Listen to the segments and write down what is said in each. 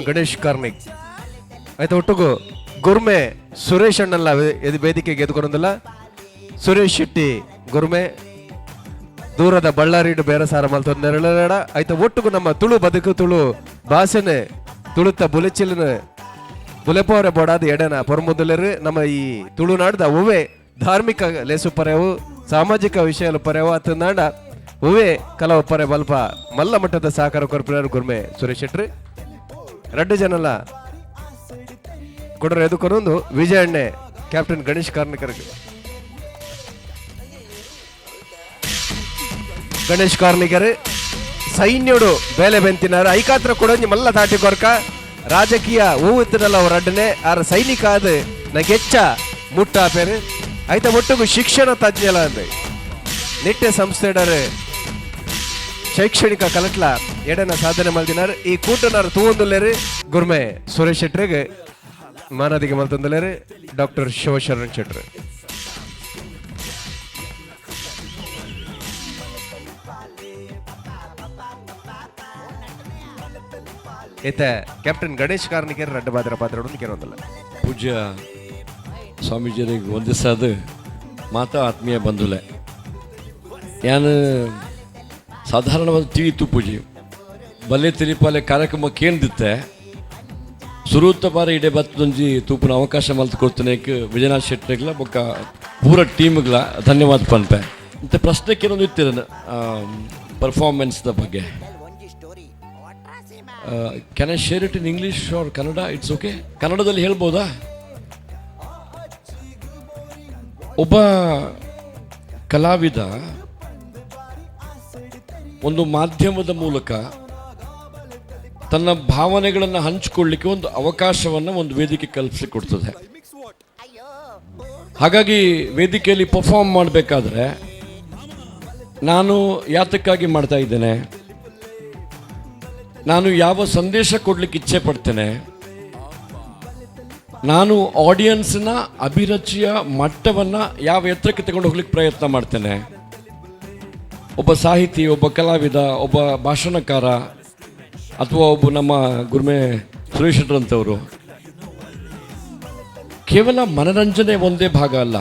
ಗಣೇಶ್ ಕಾರ್ನಿಕ್ ಆಯ್ತಾ. ಒಟ್ಟಿಗೂ ಗುರ್ಮೆ ಸುರೇಶ್ ಅಣ್ಣಲ್ಲ ವೇದಿಕೆಗೆ ಎದ್ಕೊಂಡಲ್ಲ. ಸುರೇಶ್ ಶೆಟ್ಟಿ ಗುರ್ಮೆ ದೂರದ ಬಳ್ಳಾರಿಡು ಬೇರೆ ಸಾರ ಮಲ್ತೊಂದೆರಡ ಆಯ್ತಾ. ಒಟ್ಟಿಗೂ ನಮ್ಮ ತುಳು ಬದುಕು ತುಳು ಭಾಷೆನೆ ತುಳುತ್ತ ಬುಲೆಚಿಲ್ನ ಬುಲೆಪೋರೆ ಬೋಡಾದ ಎಡೆನ ಪೊರಮುದಲೆರು ನಮ್ಮ ಈ ತುಳುನಾಡ್ದ ಒವ್ವೆ ಧಾರ್ಮಿಕ ಲೇಸು ಪರ್ಯವು ಸಾಮಾಜಿಕ ವಿಷಯಾలు ಪರ್ಯವು ಅತನಾಡ ಒವ್ವೆ ಕಲಾ ಪರ್ಯ ಬಲ್ಪ ಮಲ್ಲ ಮಟ್ಟದ ಸಹಕಾರ ಕೊರ್ಪಿನಾರು ಗುರ್ಮೆ ಸುರೇಶ್ ಶೆಟ್ಟಿ ರಡ್ಡು ಜನಲ್ಲ ಕೊಡರು ಎದುಕೊರೊಂದು ವಿಜಯಣ್ಣೆ ಕ್ಯಾಪ್ಟನ್ ಗಣೇಶ್ ಕಾರ್ನಿಕರಿಗೆ. ಗಣೇಶ್ ಕಾರ್ನಿಕರು ಸೈನ್ಯುಡು ಬೇಲೆ ಬೆಂತಿನಾರು ಐಕಾತ್ರ ಕೊಡೊಂಜಿ ಮಲ್ಲ ತಾಟಿ ಕೊರ್ಕ ರಾಜಕೀಯ ಹೂವಿತ್ತನಲ್ಲ ಅವ್ರ ಅಡ್ಡನೆ ಆರ ಸೈನಿಕ ಆದ ನಗೆಚ್ಚ ಮುಟ್ಟ ಪೇರು ಆಯ್ತಾ. ಒಟ್ಟಿಗೂ ಶಿಕ್ಷಣ ತಜ್ಞಲ ಅಂದ್ರೆ ನಿಟ್ಟೆ ಸಂಸ್ಥೆಡರು ಶೈಕ್ಷಣಿಕ ಕಲಟ್ಲ ಎಡನ ಸಾಧನೆ ಮಲ್ದಿನಾರು. ಈ ಕೂಟನಾರು ತೂವೊಂದುಲ್ಲೇರು ಗುರ್ಮೆ ಸುರೇಶ್ ಶೆಟ್ರಿಗೆ ಮಾನದಿಗೆ ಮಲ್ತೊಂದುಲ್ಲೇರು ಡಾಕ್ಟರ್ ಶಿವಶರಣ್ ಶೆಟ್ರು. ಈತ ಕ್ಯಾಪ್ಟನ್ ಗಣೇಶ್ ಕಾರ್ನಿಕರ್ ರಡ್ಡ ಬಾದ್ರ ಪಾತ್ರ ಕೆಲವೊಂದಲ್ಲ. ಪೂಜ್ಯ ಸ್ವಾಮೀಜಿಯರಿಗೆ ವಂದಿಸೋದು ಮಾತಾ ಆತ್ಮೀಯ ಬಂಧುಲೆ. ಯಾನು ಸಾಧಾರಣವಾದ ಟಿ ವಿ ತುಪ್ಪುಜಿ ಬಲ್ಲೆ ತಿರಿಪಾಲೆ ಕಾರ್ಯಕ್ರಮಕ್ಕೆ ಏನ್ದಿತ್ತೆ ಸುರೂತ ಬಾರ ಇಡೇ ಬತ್ತೊಂಜಿ ತೂಪಿನ ಅವಕಾಶ ಮಲ್ತು ಕೊಡ್ತೇನೆ ವಿಜಯನಾಥ್ ಶೆಟ್ಟಿಗ್ಲ ಬೊಕ್ಕ ಪೂರ ಟೀಮ್ಗಳ ಧನ್ಯವಾದ ಪನ್ಪೆ. ಮತ್ತು ಪ್ರಶ್ನೆ ಕೆಲವೊಂದು ಇತ್ತಿರ ಪರ್ಫಾರ್ಮೆನ್ಸ್ದ ಬಗ್ಗೆ. Can I share it in English or Kannada? It's okay. ಕನ್ನಡದಲ್ಲಿ ಹೇಳ್ಬೋದಾ? ಒಬ್ಬ ಕಲಾವಿದ ಒಂದು ಮಾಧ್ಯಮದ ಮೂಲಕ ತನ್ನ ಭಾವನೆಗಳನ್ನು ಹಂಚಿಕೊಳ್ಳಿಕ್ಕೆ ಒಂದು ಅವಕಾಶವನ್ನು ಒಂದು ವೇದಿಕೆ ಕಲ್ಪಿಸಿಕೊಡ್ತದೆ. ಹಾಗಾಗಿ ವೇದಿಕೆಯಲ್ಲಿ ಪರ್ಫಾರ್ಮ್ ಮಾಡಬೇಕಾದ್ರೆ ನಾನು ಯಾತಕ್ಕಾಗಿ ಮಾಡ್ತಾ ಇದ್ದೇನೆ, ನಾನು ಯಾವ ಸಂದೇಶ ಕೊಡ್ಲಿಕ್ಕೆ ಇಚ್ಛೆ ಪಡ್ತೇನೆ, ನಾನು ಆಡಿಯನ್ಸ್ನ ಅಭಿರುಚಿಯ ಮಟ್ಟವನ್ನು ಯಾವ ಎತ್ತರಕ್ಕೆ ತಗೊಂಡು ಹೋಗ್ಲಿಕ್ಕೆ ಪ್ರಯತ್ನ ಮಾಡ್ತೇನೆ. ಒಬ್ಬ ಸಾಹಿತಿ, ಒಬ್ಬ ಕಲಾವಿದ, ಒಬ್ಬ ಭಾಷಣಕಾರ ಅಥವಾ ಒಬ್ಬ ನಮ್ಮ ಗುರ್ಮೆ ಸುರೇಶ್ ಶೆಟ್ಟರಂಥವರು ಕೇವಲ ಮನರಂಜನೆ ಒಂದೇ ಭಾಗ ಅಲ್ಲ,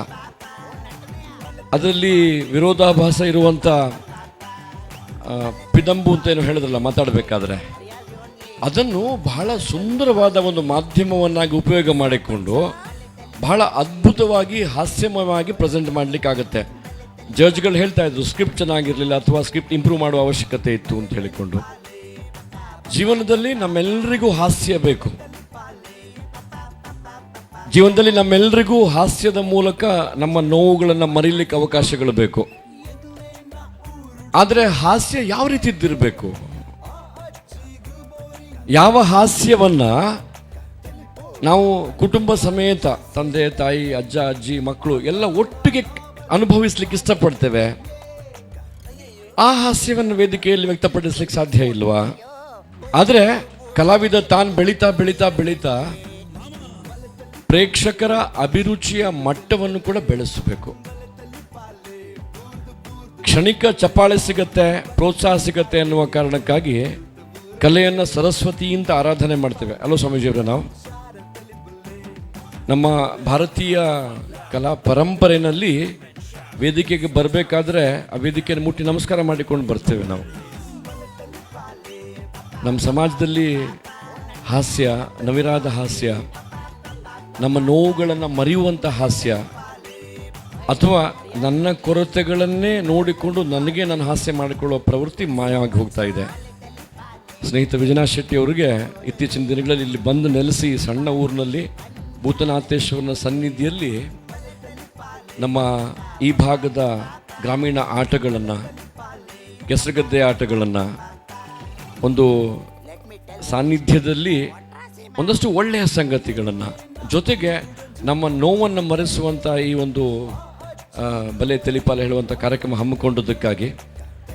ಅದರಲ್ಲಿ ವಿರೋಧಾಭಾಸ ಇರುವಂಥ ಪಿದಂಬು ಅಂತ ಏನು ಹೇಳಿದ್ರಲ್ಲ ಮಾತಾಡಬೇಕಾದ್ರೆ, ಅದನ್ನು ಬಹಳ ಸುಂದರವಾದ ಒಂದು ಮಾಧ್ಯಮವನ್ನಾಗಿ ಉಪಯೋಗ ಮಾಡಿಕೊಂಡು ಬಹಳ ಅದ್ಭುತವಾಗಿ ಹಾಸ್ಯಮಯವಾಗಿ ಪ್ರೆಸೆಂಟ್ ಮಾಡಲಿಕ್ಕಾಗತ್ತೆ. ಜಡ್ಜ್ಗಳು ಹೇಳ್ತಾ ಇದ್ರು ಸ್ಕ್ರಿಪ್ಟ್ ಚೆನ್ನಾಗಿರಲಿಲ್ಲ ಅಥವಾ ಸ್ಕ್ರಿಪ್ಟ್ ಇಂಪ್ರೂವ್ ಮಾಡುವ ಅವಶ್ಯಕತೆ ಇತ್ತು ಅಂತ ಹೇಳಿಕೊಂಡು. ಜೀವನದಲ್ಲಿ ನಮ್ಮೆಲ್ಲರಿಗೂ ಹಾಸ್ಯ ಬೇಕು. ಜೀವನದಲ್ಲಿ ನಮ್ಮೆಲ್ಲರಿಗೂ ಹಾಸ್ಯದ ಮೂಲಕ ನಮ್ಮ ನೋವುಗಳನ್ನು ಮರೀಲಿಕ್ಕೆ ಅವಕಾಶಗಳು ಬೇಕು. ಆದರೆ ಹಾಸ್ಯ ಯಾವ ರೀತಿ ಇದ್ದಿರಬೇಕು? ಯಾವ ಹಾಸ್ಯವನ್ನ ನಾವು ಕುಟುಂಬ ಸಮೇತ ತಂದೆ ತಾಯಿ ಅಜ್ಜ ಅಜ್ಜಿ ಮಕ್ಕಳು ಎಲ್ಲ ಒಟ್ಟಿಗೆ ಅನುಭವಿಸ್ಲಿಕ್ಕೆ ಇಷ್ಟಪಡ್ತೇವೆ, ಆ ಹಾಸ್ಯವನ್ನು ವೇದಿಕೆಯಲ್ಲಿ ವ್ಯಕ್ತಪಡಿಸ್ಲಿಕ್ಕೆ ಸಾಧ್ಯ ಇಲ್ವಾ? ಆದರೆ ಕಲಾವಿದ ತಾನು ಬೆಳೀತಾ ಬೆಳೀತಾ ಬೆಳೀತಾ ಪ್ರೇಕ್ಷಕರ ಅಭಿರುಚಿಯ ಮಟ್ಟವನ್ನು ಕೂಡ ಬೆಳೆಸಬೇಕು. ಕ್ಷಣಿಕ ಚಪ್ಪಾಳೆ ಸಿಗತ್ತೆ, ಪ್ರೋತ್ಸಾಹ ಸಿಗತ್ತೆ ಅನ್ನುವ ಕಾರಣಕ್ಕಾಗಿ ಕಲೆಯನ್ನು ಸರಸ್ವತಿಯಿಂದ ಆರಾಧನೆ ಮಾಡ್ತೇವೆ. ಅಲ್ಲೋ ಸ್ವಾಮೀಜಿಯವರೇ, ನಾವು ನಮ್ಮ ಭಾರತೀಯ ಕಲಾ ಪರಂಪರೆಯಲ್ಲಿ ವೇದಿಕೆಗೆ ಬರಬೇಕಾದ್ರೆ ಆ ವೇದಿಕೆಯನ್ನು ಮುಟ್ಟಿ ನಮಸ್ಕಾರ ಮಾಡಿಕೊಂಡು ಬರ್ತೇವೆ ನಾವು. ನಮ್ಮ ಸಮಾಜದಲ್ಲಿ ಹಾಸ್ಯ, ನವಿರಾದ ಹಾಸ್ಯ, ನಮ್ಮ ನೋವುಗಳನ್ನು ಮರೆಯುವಂಥ ಹಾಸ್ಯ, ಅಥವಾ ನನ್ನ ಕೊರತೆಗಳನ್ನೇ ನೋಡಿಕೊಂಡು ನನಗೆ ನಾನು ಹಾಸ್ಯ ಮಾಡಿಕೊಳ್ಳುವ ಪ್ರವೃತ್ತಿ ಮಾಯವಾಗಿ ಹೋಗ್ತಾ ಇದೆ. ಸ್ನೇಹಿತ ವಿಜಯನಾಥ್ ಶೆಟ್ಟಿ ಅವರಿಗೆ ಇತ್ತೀಚಿನ ದಿನಗಳಲ್ಲಿ ಇಲ್ಲಿ ಬಂದು ನೆಲೆಸಿ ಸಣ್ಣ ಊರಿನಲ್ಲಿ ಭೂತನಾಥೇಶ್ವರನ ಸನ್ನಿಧಿಯಲ್ಲಿ ನಮ್ಮ ಈ ಭಾಗದ ಗ್ರಾಮೀಣ ಆಟಗಳನ್ನು, ಕೆಸರುಗದ್ದೆ ಆಟಗಳನ್ನು ಒಂದು ಸಾನ್ನಿಧ್ಯದಲ್ಲಿ ಒಂದಷ್ಟು ಒಳ್ಳೆಯ ಸಂಗತಿಗಳನ್ನು, ಜೊತೆಗೆ ನಮ್ಮ ನೋವನ್ನು ಮರೆಸುವಂಥ ಈ ಒಂದು ಬಲೆ ತೆಲಿಪಾಲೆ ಹೇಳುವಂಥ ಕಾರ್ಯಕ್ರಮ ಹಮ್ಮಿಕೊಂಡದಕ್ಕಾಗಿ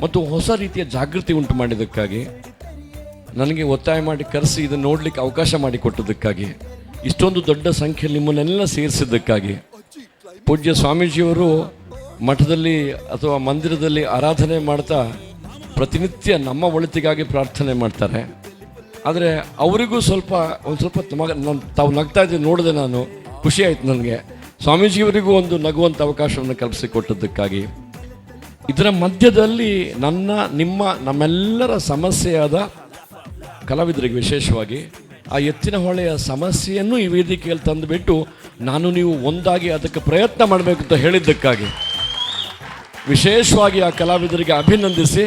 ಮತ್ತು ಹೊಸ ರೀತಿಯ ಜಾಗೃತಿ ಉಂಟು ಮಾಡಿದ್ದಕ್ಕಾಗಿ, ನನಗೆ ಒತ್ತಾಯ ಮಾಡಿ ಕರೆಸಿ ಇದನ್ನು ನೋಡಲಿಕ್ಕೆ ಅವಕಾಶ ಮಾಡಿಕೊಟ್ಟದಕ್ಕಾಗಿ ಇಷ್ಟೊಂದು ದೊಡ್ಡ ಸಂಖ್ಯೆಯಲ್ಲಿ ನಿಮ್ಮನ್ನೆಲ್ಲ ಸೇರಿಸಿದ್ದಕ್ಕಾಗಿ. ಪೂಜ್ಯ ಸ್ವಾಮೀಜಿಯವರು ಮಠದಲ್ಲಿ ಅಥವಾ ಮಂದಿರದಲ್ಲಿ ಆರಾಧನೆ ಮಾಡ್ತಾ ಪ್ರತಿನಿತ್ಯ ನಮ್ಮ ಒಳಿತಿಗಾಗಿ ಪ್ರಾರ್ಥನೆ ಮಾಡ್ತಾರೆ. ಆದರೆ ಅವರಿಗೂ ಒಂದು ಸ್ವಲ್ಪ ತಾವು ನಗ್ತಾ ಇದ್ದು ನೋಡಿದೆ, ನಾನು ಖುಷಿ ಆಯಿತು ನನಗೆ. ಸ್ವಾಮೀಜಿಯವರಿಗೂ ಒಂದು ನಗುವಂಥ ಅವಕಾಶವನ್ನು ಕಲ್ಪಿಸಿಕೊಟ್ಟದ್ದಕ್ಕಾಗಿ. ಇದರ ಮಧ್ಯದಲ್ಲಿ ನಮ್ಮೆಲ್ಲರ ಸಮಸ್ಯೆಯಾದ ಕಲಾವಿದರಿಗೆ ವಿಶೇಷವಾಗಿ ಆ ಎತ್ತಿನ ಹೊಳೆಯ ಸಮಸ್ಯೆಯನ್ನು ಈ ವೇದಿಕೆಯಲ್ಲಿ ತಂದುಬಿಟ್ಟು ನಾನು ನೀವು ಒಂದಾಗಿ ಅದಕ್ಕೆ ಪ್ರಯತ್ನ ಮಾಡಬೇಕು ಅಂತ ಹೇಳಿದ್ದಕ್ಕಾಗಿ ವಿಶೇಷವಾಗಿ ಆ ಕಲಾವಿದರಿಗೆ ಅಭಿನಂದಿಸಿ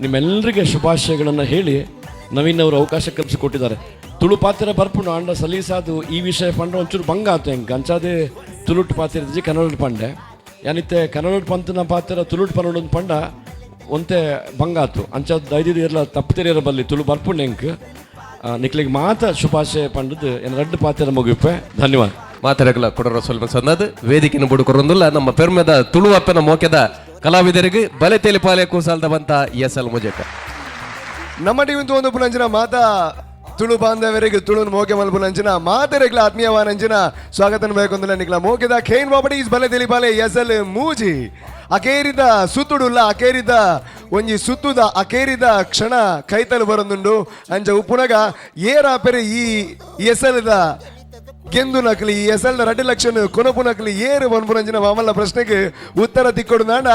ನಿಮ್ಮೆಲ್ಲರಿಗೆ ಶುಭಾಶಯಗಳನ್ನು ಹೇಳಿ ನವೀನ್ ಅವರು ಅವಕಾಶ ಕಲ್ಪಿಸಿಕೊಟ್ಟಿದ್ದಾರೆ. ತುಳು ಪಾತ್ರ ಬರ್ಪುಂಡು ಅಂಡ ಸಲೀಸಾದು ಈ ವಿಷಯ ಪಂಡ ಒಂಚೂರು ಭಂಗ ಆಯ್ತು. ಹೆಂಗೆ ಅಂಚಾದೆ ತುಳುಟ್ ಪಾತ್ರ ಇದ್ದಿ ಕನ್ನಡ ಪಂಡೆ ಯಾನಿತ್ತೆ ಕನ್ನಡ ಪಂತನ ಪಾತ್ರ ತುಳುಟ್ ಪನ್ನೊಂದು ಪಂಡ ಒಂತೆ ಭಂಗ ಆಯ್ತು. ಅಂಚಾದ ಐದು ಇರಲ್ಲ ತಪ್ಪತಿರ ಬಲ್ಲಿ ತುಳು ಬರ್ಪುಂಡು ಹೆಂಗೆ ನಿಕ್ಲಿಗೆ ಮಾತ್ರ ಶುಭಾಶಯ ಪಂಡದು ಏನು ರಡ್ಡು ಪಾತ್ರ ಮುಗಿಪೆ. ಧನ್ಯವಾದ. ಮಾತಾಡಕಲ್ಲ ಕೊಡರೋ ಸ್ವಲ್ಪ ಸನ್ನದು ವೇದಿಕೆನ ಬುಡುಕೊರೊಂದಿಲ್ಲ ನಮ್ಮ ಪೆರ್ಮೆದ ತುಳು ಅಪ್ಪನ ಮೋಕೆದ ಕಲಾವಿದರಿಗೆ ಬಲೆ ತೆಲಿಪಾಲೆ ಕೂಸಾಲ್ದ ಬಂತ ಎಸ್.ಎಲ್. ಮುಜಕ ನಮ್ಮ ಟಿವಿ ಒಂದು ಪುನಂಚಿನ ಮಾತಾ ತುಳು ಬಾಂಧವರಿಗೆ ತುಳು ಮೋಕೆ ಮಲ್ಪುನಂಚಿನ ಮಾತರೆಗ್ಲ ಆತ್ಮೀಯವಾನಂಚಿನ ಸ್ವಾಗತ ಬೇಕೊಂದಿಲ್ಲ ನಿಕ್ಲ ಮೋಕೆದ ಖೇನ್ ಪ್ರಾಪರ್ಟೀಸ್ ಬಲೆ ತೆಲಿಪಾಲೆ ಎಸ್.ಎಲ್. ಮೂಜಿ ಅಕೇರಿದ ಸುತ್ತುಡುಲ್ಲ ಅಕೇರಿದ ಒಂಜಿ ಸುತ್ತುದ ಅಕೇರಿದ ಕ್ಷಣ ಕೈತಲು ಬರೊಂದುಂಡು ಅಂಚ ಉಪ್ಪುನಗ ಏರಾಪೆರೆ ಈ ಎಸ್.ಎಲ್.ದ ಗೆಂದು ನಕಲಿ ಈ ಎಸ್.ಎಲ್. 2 ಲಕ್ಷ ಕೊನಪು ನಕಲಿ ಏರು ಬನ್ಪುನಂಚಿನ ಮಾಮಲ್ಲ ಪ್ರಶ್ನೆಗೆ ಉತ್ತರ ತಿಕ್ಕೊಡು ನಾಡ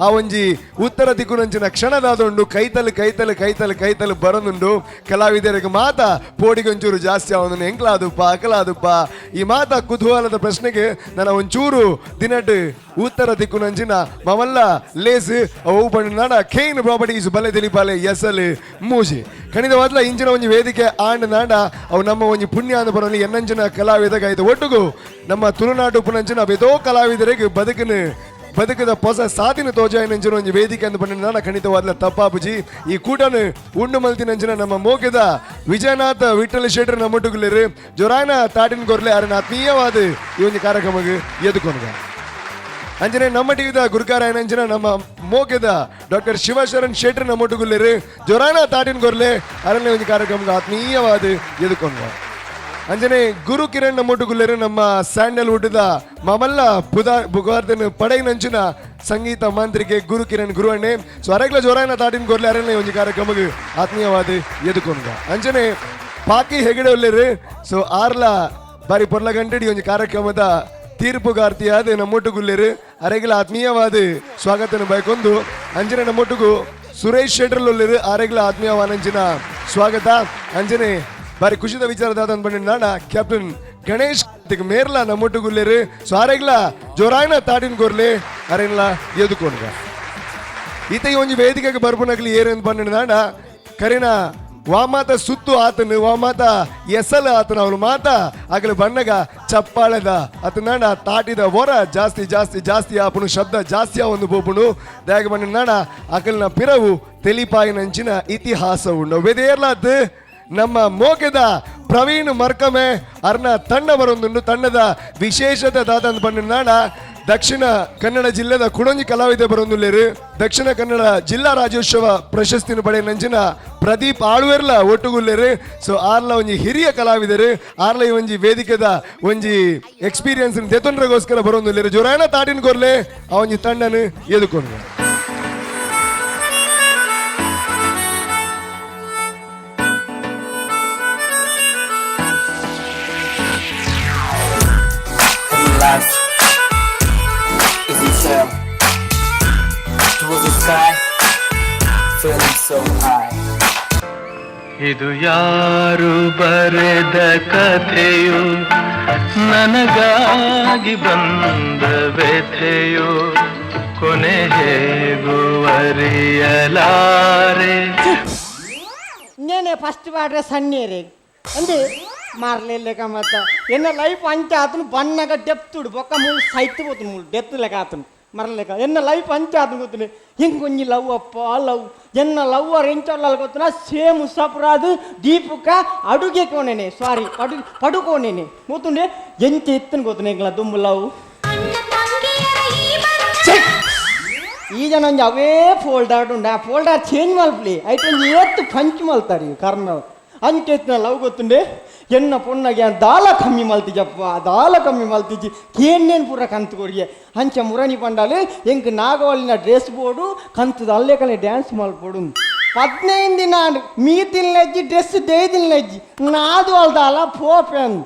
ಆ ಒಂಜಿ ಉತ್ತರ ತಿಕ್ಕುನಂಚಿನ ಕ್ಷಣದಾದುಂಡು ಕೈತಲು ಬರೋದುಂಡು ಕಲಾವಿದರಿಗೆ ಮಾತ ಪೋಡಿಗೊಂಚೂರು ಜಾಸ್ತಿ ಅವನು ಎಂಕ್ಲಾದುಪ್ಪ ಅಕಲಾದುಪ್ಪ ಈ ಮಾತ ಕುತೂಹಲದ ಪ್ರಶ್ನೆಗೆ ನನ್ನ ಒಂಚೂರು ದಿನಟ್ ಉತ್ತರ ತಿಕ್ಕುನಂಚಿನ ಮಾಮಲ್ಲ ಲೇಸ್ ಅವು ಬಣ್ಣ ನಾಡ ಖೇನ್ ಪ್ರಾಪರ್ಟೀಸ್ ಬಲೆ ತಿಳಿಪಾಲೆ ಎಸ್.ಎಲ್. ಮೂಜಿ ಖಂಡಿತವಾದ್ಲ ಇಂಚಿನ ಒಂಜಿ ವೇದಿಕೆ ಆಂಡ್ ನಾಡ ಅವು ನಮ್ಮ ಒಂಜಿ ಪುಣ್ಯ ಅಂತ ಬರೋಲಿ ಎನ್ನಂಚಿನ ಕಲಾವಿದಗಾಯ್ತು ಒಟ್ಟುಗು ನಮ್ಮ ತುಳುನಾಡು ಪುನಂಚಿನ ಬೇದೋ ಕಲಾವಿದರಿಗೆ ಬದುಕದ ಹೊಸ ಸಾಧಿನ ತೋಜಾಯಿನಂಚಿನ ಒಂಜಿ ವೇದಿಕೆ ಅಂತ ಬಂದ ನಾನು ಖಂಡಿತವಾದ್ಲ ತಪ್ಪಾಪುಜಿ ಈ ಕೂಟನು ಉಂಡು ಮಲ್ತಿನಂಚಿನ ನಮ್ಮ ಮೋಕೆದ ವಿಜಯನಾಥ ವಿಠಲ ಶೆಟ್ಟರ್ ನಮ್ಮೊಟ್ಟುಗುಲೇರು ಜೊರಾಯನ ತಾಟಿನ ಗೊರ್ಲೆ ಅರನ ಆತ್ಮೀಯವಾದ ಈ ಒಂದು ಕಾರ್ಯಕ್ರಮಕ್ಕೆ ಎದುಕೊಂಡ ಅಂಜನೆ ನಮ್ಮ ಟಿವಿದ ಗುರುಕಾರಾಯಣಂಚಿನ ನಮ್ಮ ಮೋಕೆದ ಡಾಕ್ಟರ್ ಶಿವಶರಣ್ ಶೆಟ್ಟರ್ ನಮ್ಮೊಟ್ಟುಗುಲೇರು ಜೊರಾಯನ ತಾಟಿನ ಗೊರ್ಲೆ ಅರನೇ ಒಂದು ಕಾರ್ಯಕ್ರಮಕ್ಕೆ ಆತ್ಮೀಯವಾದ ಎದುಕೊಂಡ ಅಂಜನೆ ಗುರು ಕಿರಣ್ ನಮ್ಮೊಟ್ಟುಗುಲ್ಲೇರು ನಮ್ಮ ಸ್ಯಾಂಡಲ್ವುಡ್ದ ಮಾಮಲ್ಲ ಬುಗಾರ್ದನ್ ಪಡೈನಂಚಿನ ಸಂಗೀತ ಮಾಂತ್ರಿಕೆ ಗುರು ಕಿರಣ್ ಗುರು ಅಣ್ಣೆ ಸೊ ಅರೆಗ್ಲ ಜೋರಾಯನ ತಾಟಿನ ಗೊರ್ಲೆ ಅರನೇ ಒಂದು ಕಾರ್ಯಕ್ರಮಕ್ಕೆ ಆತ್ಮೀಯವಾದ ಎದುಕೊಂಡ ಅಂಜನೆ ಪಾಕಿ ಹೆಗಡೆ ಒಲ್ಲೇರು ಸೊ ಆರ್ಲ ಬಾರಿ ಪೊರ್ಲ ಗಂಟೆಡಿ ಒಂದು ಕಾರ್ಯಕ್ರಮದ ತೀರ್ಪುಗಾರ್ತಿಯಾದ ನಮ್ಮೊಟ್ಟುಗುಲ್ಲೇರು ಅರೆಗ್ಲ ಆತ್ಮೀಯವಾದ ಸ್ವಾಗತನ ಬಯಕೊಂದು ಅಂಜನೆ ನಮ್ಮೊಟ್ಟುಗು ಸುರೇಶ್ ಶೆಟ್ಟರ್ ಒಲ್ಲೇರು ಅರೆಗ್ಲ ಆತ್ಮೀಯವಾನಂಚಿನ ಸ್ವಾಗತ ಅಂಜನೆ ಬಾರಿ ಖುಷಿದ ವಿಚಾರದಾದ ಬಂದ ನಾಡ ಕ್ಯಾಪ್ಟನ್ ಗಣೇಶ್ ಮೇರ್ಲ ನಮ್ಮೊಟ್ಟುಗುಲ್ಲೇರು ಸೊ ಅರೆಗ್ಲ ಜೋರಾಯನ ತಾಟಿನ ಗೊರ್ಲೆ ಅರೆಗ್ಲ ಎದುಕೊಂಡ ಈತ ಈ ಒಂಜಿ ವೇದಿಕೆಗೆ ಬರ್ಪುನಕ್ಲಿ ಏರೆಂದು ಬಂದ ನಾಡ ಕರಿನ ವಾಮಾತ ಸುತ್ತು ಆತನು ವಾಮಾತ ಎಸ್.ಎಲ್. ಆತನ ಅವನು ಮಾತ ಆಗಲು ಬಣ್ಣಗ ಚಪ್ಪಾಳೆದ ನಾಡ ತಾಟಿದ ಹೊರ ಜಾಸ್ತಿ ಆಪುನು ಶಬ್ದ ಜಾಸ್ತಿ ಒಂದು ಬೋಪುನು ದಯಾಗ ಬಂದ ನಾಡ ಅಕಲ್ನ ಪಿರವು ತೆಲಿಪಾಯಿನಂಚಿನ ಇತಿಹಾಸ ಉಂಡು ವೆದೇರ್ಲಾದ್ ನಮ್ಮ ಮೋಕೆದ ಪ್ರವೀಣ್ ಮರ್ಕಮೆ ಅರ್ನ ತಂಡ ಬರೊಂದುಂಡು ತಂಡದ ವಿಶೇಷತೆ ದಾದಂತ ಬಂದ ನಾಡ ದಕ್ಷಿಣ ಕನ್ನಡ ಜಿಲ್ಲೆದ ಕುಡಂಜಿ ಕಲಾವಿದ ಬರೊಂದುಲ್ಲೇರು ದಕ್ಷಿಣ ಕನ್ನಡ ಜಿಲ್ಲಾ ರಾಜ್ಯೋತ್ಸವ ಪ್ರಶಸ್ತಿನ ಪಡೆ ನಂಚಿನ ಪ್ರದೀಪ್ ಆಳ್ವೇರ್ಲ ಒಟ್ಟುಗುಲ್ಲೇರು ಸೊ ಆರ್ಲ ಒಂಜಿ ಹಿರಿಯ ಕಲಾವಿದರು ಆರ್ಲ ಈ ಒಂಜಿ ವೇದಿಕೆದ ಒಂಜಿ ಎಕ್ಸ್ಪೀರಿಯನ್ಸ್ ತೆತೊಂಡ್ರಗೋಸ್ಕರ ಬರೊಂದುಲ್ಲೇರು ಜೋರಾಯನ ತಾಟಿನ ಗೊರ್ಲೆ ಆ ಒಂಜಿ ತಂಡನು ಎದುಕೊಂಡು Towards the sky, feeling so high. ಇದು ಯಾರು ಬರೆದ ಕಥೆಯೋ ನನಗಾಗಿ ಬಂದ ವ್ಯಥೆಯೋ ಕೊನೆ ಹೇಗೂ ಅರಿಯಲಾರೆ. ಇನ್ನೇನೆ ಫಸ್ಟ್ ಬಾಡ್ರೆ ಸಣ್ಣೇರೆ ಅಂದು ಮಾರ್ಲೆಕ್ಕ ಮತ್ತ ಎನ್ನ ಲೈಫ್ ಅಂಚ ಆತನು ಬಣ್ಣಗ ಡೆಪ್ತುಡು ಬೊಕ್ಕ ಮೂಳು ಸೈತ್ పోతుంది ಮೂಳು ಡೆತ್ ಲೆಕ್ಕ ಆತನು ಮರಲೆಕ್ಕ ಎನ್ನ ಲೈಫ್ ಅಂಚ ಆತನು ಗೊತ್ತಿಲ್ಲ ಹಿಂಗೆ ಒಂಜಿ ಲವ್ ಅಪ್ಪ ಲವ್ ಎನ್ನ ಲವ್ವರ್ ಎಂಚಲ್ಲ ಗೊತ್ತಿನ ಸೇಮ್ ಸಪ್ರಾದು ದೀಪಕ ಅಡುಗೆ ಕೋಣೆನೆ ಸಾರಿ ಪಡುಕೋಣೆನೆ ಗೊತ್ತುಂಡೆ ಎಂಚ ಎತ್ತನು ಗೊತ್ತಿನ ಎಂಗ್ಲ ದುಂಬು ಲವ್ ಈಗ ನಂಗೆ ಅವೇ ಫೋಲ್ಡರ್ ಉಂಡು ಆ ಫೋಲ್ಡರ್ ಚೇಂಜ್ ಮಲ್ಪಲಿ ಐತೆ ಏತ್ತು ಪಂಚ್ ಮಲ್ತಾರೆ ಕರ್ನ ಅಂಚೆತ್ನ ಲವ್ ಗೊತ್ತುಂಡೆ ಎನ್ನ ಪೊಣ್ಣಗೆ ದಾಲ ಕಮ್ಮಿ ಮಲ್ತಿಜಪ್ಪ ದಾಲ ಕಮ್ಮಿ ಮಲ್ತಿಜಿ ಏನೇನು ಪೂರ ಕಂತು ಕೊರಿಯೆ ಅಂಚೆ ಮುರಣಿ ಪಂಡಾಲು ಎಂಕ್ ನಾಗವಲ್ಲಿನ ಡ್ರೆಸ್ ಬೋಡು ಕಂತದ ಅಲ್ಲೇ ಕಲೆ ಡ್ಯಾನ್ಸ್ ಮಲ್ಪೊಡು 15 ದಿನ ಮೀತಿಲ್ಲೆಜ್ಜಿ ಡ್ರೆಸ್ ದೇಯ್ದಿಲ್ಲೆಜ್ಜಿ ನಾದು ಅಲ್ದಾಲ ಪೋಪೆನ್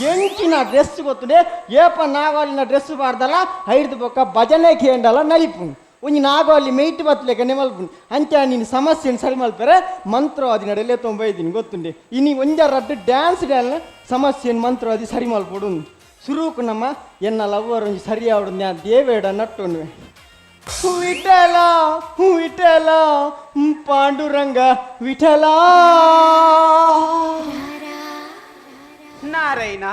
ಎಂಚಿನ ಡ್ರೆಸ್ ಗೊತ್ತುಂಡೆ ಏಪ ನಾಗವಲ್ಲಿನ ಡ್ರೆಸ್ ಬಾರ್ದಲ್ಲ ಐದು ಬೊಕ್ಕ ಭಜನೆ ಕೇಂಡಲ ನಲಿಪು ಒಂಜಿ ನಾಗವಲ್ಲಿ ಮೇಯ್ಟ್ ಬತ್ತಲೆಕ ನೆಮಲ್ಪು ಅಂಚ ನೀನು ಸಮಸ್ಯೆನ ಸರಿ ಮಲ್ಪರೆ ಮಂತ್ರವಾದಿ ನಡೆಯಲ್ಲೇ ತೊಂಬೈದಿನಿ ಗೊತ್ತುಂಡೆ ಇನ್ನು ಒಂಜರಡ್ಡು ಡ್ಯಾನ್ಸ್ ಡ್ಯಾನ್ಲ ಸಮಸ್ಯೆನ ಮಂತ್ರವಾದಿ ಸರಿ ಮಲ್ಪೊಡು ಸುರೂಕು ನಮ್ಮ ಎನ್ನ ಲವ್ವರ್ ಒಂಜಿ ಸರಿ ಆವಡು ನ್ಯಾ ದೇವೇಡ ನಟ್ಟೊಂಡು ವಿಠಲ ವಿಠಲ ಪಾಂಡುರಂಗ ವಿಠಲ ನಾರಾಯಣ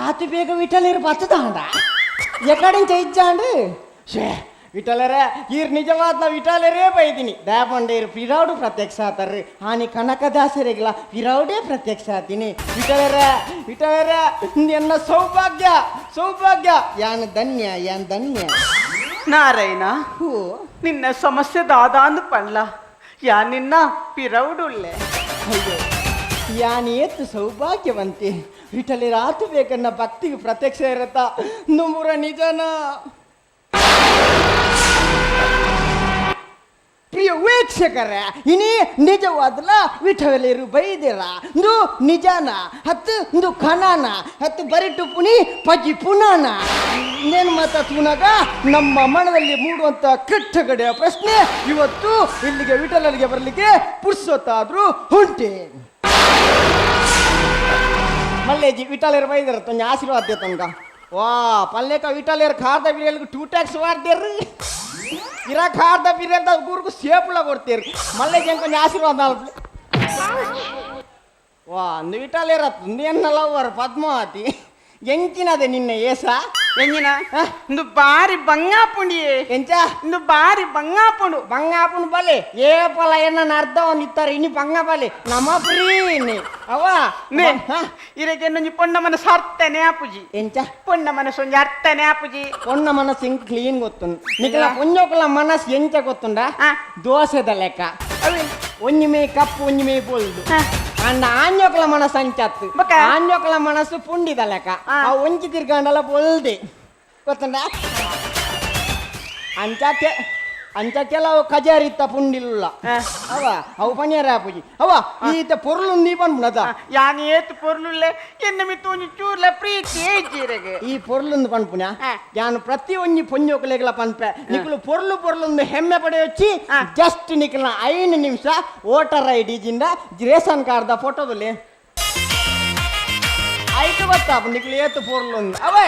ಆತು ಬೇಗ ವಿಠಲೇರು ಬತ್ತದಾಂಡ ಎಕಡೆಂಚ ಇಜ್ಜಾಂಡು ಶೇ ವಿಠಲರೇ ಈರ್ ನಿಜವಾದ ವಿಠಲರೇ ಬೈದಿನಿ ದಾಪಂಡೇರು ಪಿರೌಡು ಪ್ರತ್ಯಕ್ಷ ಆತಾರ್ರಿ ಹಾನಿ ಕನಕದಾಸರಿಗಿಲ್ಲ ಪಿರೌಡೇ ಪ್ರತ್ಯಕ್ಷ ಆತೀನಿ ವಿಠಲರೇ ಎನ್ನ ಸೌಭಾಗ್ಯ ಸೌಭಾಗ್ಯ ಯಾನ್ ಧನ್ಯ ಯಾನ್ ಧನ್ಯ ನಾರಾಯಣ ಹೂ ನಿನ್ನ ಸಮಸ್ಯೆ ದಾದಾಂದು ಪಣ್ಲ ಯಾ ನಿನ್ನ ಪಿರೌಡುಳ್ಳೆ ಅಯ್ಯೋ ಯಾನ್ ಏತು ಸೌಭಾಗ್ಯವಂತೆ ವಿಠಲೇರು ಆತು ಬೇಕನ್ನ ಭಕ್ತಿಗೆ ಪ್ರತ್ಯಕ್ಷ ಇರತ್ತ ನುಂಬುರ ನಿಜನ ಪ್ರಿಯ ವೀಕ್ಷಕರೇ ಇನ್ನೀ ನಿಜವಾದಲ್ಲ ವಿಠಲೇರು ಬೈದಿರ ಇಂದು ನಿಜಾನ ಹತ್ತು ಇಂದು ಖನಾನ ಹತ್ತು ಬರಿಟು ಪುನಿ ಪಜಿ ಪುನಾನ ಇನ್ನೇನು ಮಾತಾಡ್ತೀನಾಗ ನಮ್ಮ ಮನದಲ್ಲಿ ಮೂಡುವಂತ ಕೆಟ್ಟಗಡೆಯ ಪ್ರಶ್ನೆ ಇವತ್ತು ಇಲ್ಲಿಗೆ ವಿಠಲರಿಗೆ ಬರಲಿಕ್ಕೆ ಪುರ್ಸೊತ್ತಾದ್ರೂ ಹೊಂಟೆ ಮಲ್ಲೇಜಿ ವಿಠಲೇರು ಬೈದಿರ ತಂಜ ಆಶೀರ್ವಾದ ತನಕ ವಾ ಪಲ್ಲೇಕ ವಿಠಲೇರು ಖಾರ್ದ ಬಿರಿಯಲ್ಗೂ 2 ಟ್ಯಾಕ್ಸ್ ವಾರ್ದೇರ್ರಿ ಇರಾ ಖಾರ್ದ ಬಿರಿಯಲ್ದ ಊರಿಗೂ ಸೇಪುಳ ಕೊಡ್ತೀರಿ ಮಲ್ಲೇಜಿ ಕೊಂಚ ಆಶೀರ್ವಾದ ವಾ ಅಂದು ವಿಠಲೇರ ಎನ್ನ ಲವ್ವರ್ ಪದ್ಮಾವತಿ ಎಂಚಿನದೆ ನಿನ್ನ ಏಸ ಎಂಜಿನ ಇಂದು ಬಾರಿ ಬಂಗಾಪುಂಡಿಯೇ ಎಂಚ ಇಂದು ಬಾರಿ ಬಂಗಾಪುಂಡು ಬಂಗಾಪುನ್ ಬಲೆ ಏ ಪಲ ಎನ್ನ ಅರ್ಧ ಒಂದು ಇತ್ತಾರೆ ಇನ್ನು ಬಂಗ ಬಲೆ ನಮ್ಮ ಪ್ರೀನಿ ಅವ ನೇ ಇರಕ್ಕೆ ನೊಂಜಿ ಪೊಣ್ಣ ಮನಸ್ಸು ಅರ್ಥನೆ ಆಪುಜಿ ಎಂಚ ಪೊಣ್ಣ ಮನಸ್ಸು ಒಂಜಿ ಅರ್ಥನೆ ಆಪುಜಿ పొన్న మనసు ఇంక క్లీన్ గొత్తుంది నీకు పొంజొకల మనసు ఎంచ గొత్తుండా దోసెద లెక్క ಒಂಜಿಮೆ ಕಪ್ಪು ಒಂಜಿಮೆ ಪೊಲ್ದು ಅಂಡ ಆಂಜೋಕಲ ಮನಸ್ಸು ಅಂಚತ್ತು ಆಂಜೋಕಲ ಮನಸ್ಸು ಪುಂಡಿದ ಲೆಕ್ಕ ಆ ಒಂಜಿ ತಿರ್ಗಂಡಲ ಪೊಲ್ದೆ ಗೊತ್ತುಂಡ ಅಂಚ ಕೆಲವು ಕಜಾರಿತ್ತ ಪುಂಡಿಲ್ಲ ಅವ ಅವು ಪನಿಯರ ಪೂಜಿ ಅವ ಈತ ಪೊರ್ಲು ನೀ ಪನ್ಪುಣದ ಯಾನ್ ಏತು ಪೊರ್ಲುಲ್ಲೆ ಎನ್ನ ಮಿತ್ತು ಒಂಜಿ ಚೂರ್ಲ ಪ್ರೀತಿ ಏಜಿರೆಗೆ ಈ ಪೊರ್ಲುಂದು ಪನ್ಪುನ ಯಾನು ಪ್ರತಿ ಒಂಜಿ ಪೊಂಜೋಕಲೆಗಳ ಪನ್ಪೆ ನಿಕಲು ಪೊರ್ಲುಂದು ಹೆಮ್ಮೆ ಪಡೆಯೊಚ್ಚಿ ಜಸ್ಟ್ ನಿಕಲ್ನ 5 ನಿಮಿಷ ವೋಟರ್ ಐಡಿ ಜಿಂದ ರೇಷನ್ ಕಾರ್ಡ್ ಫೋಟೋದಲ್ಲಿ ಐದು ಗೊತ್ತಾಪ ನಿಕಲು ಏತು ಪೊರ್ಲುಂದು ಅವೇ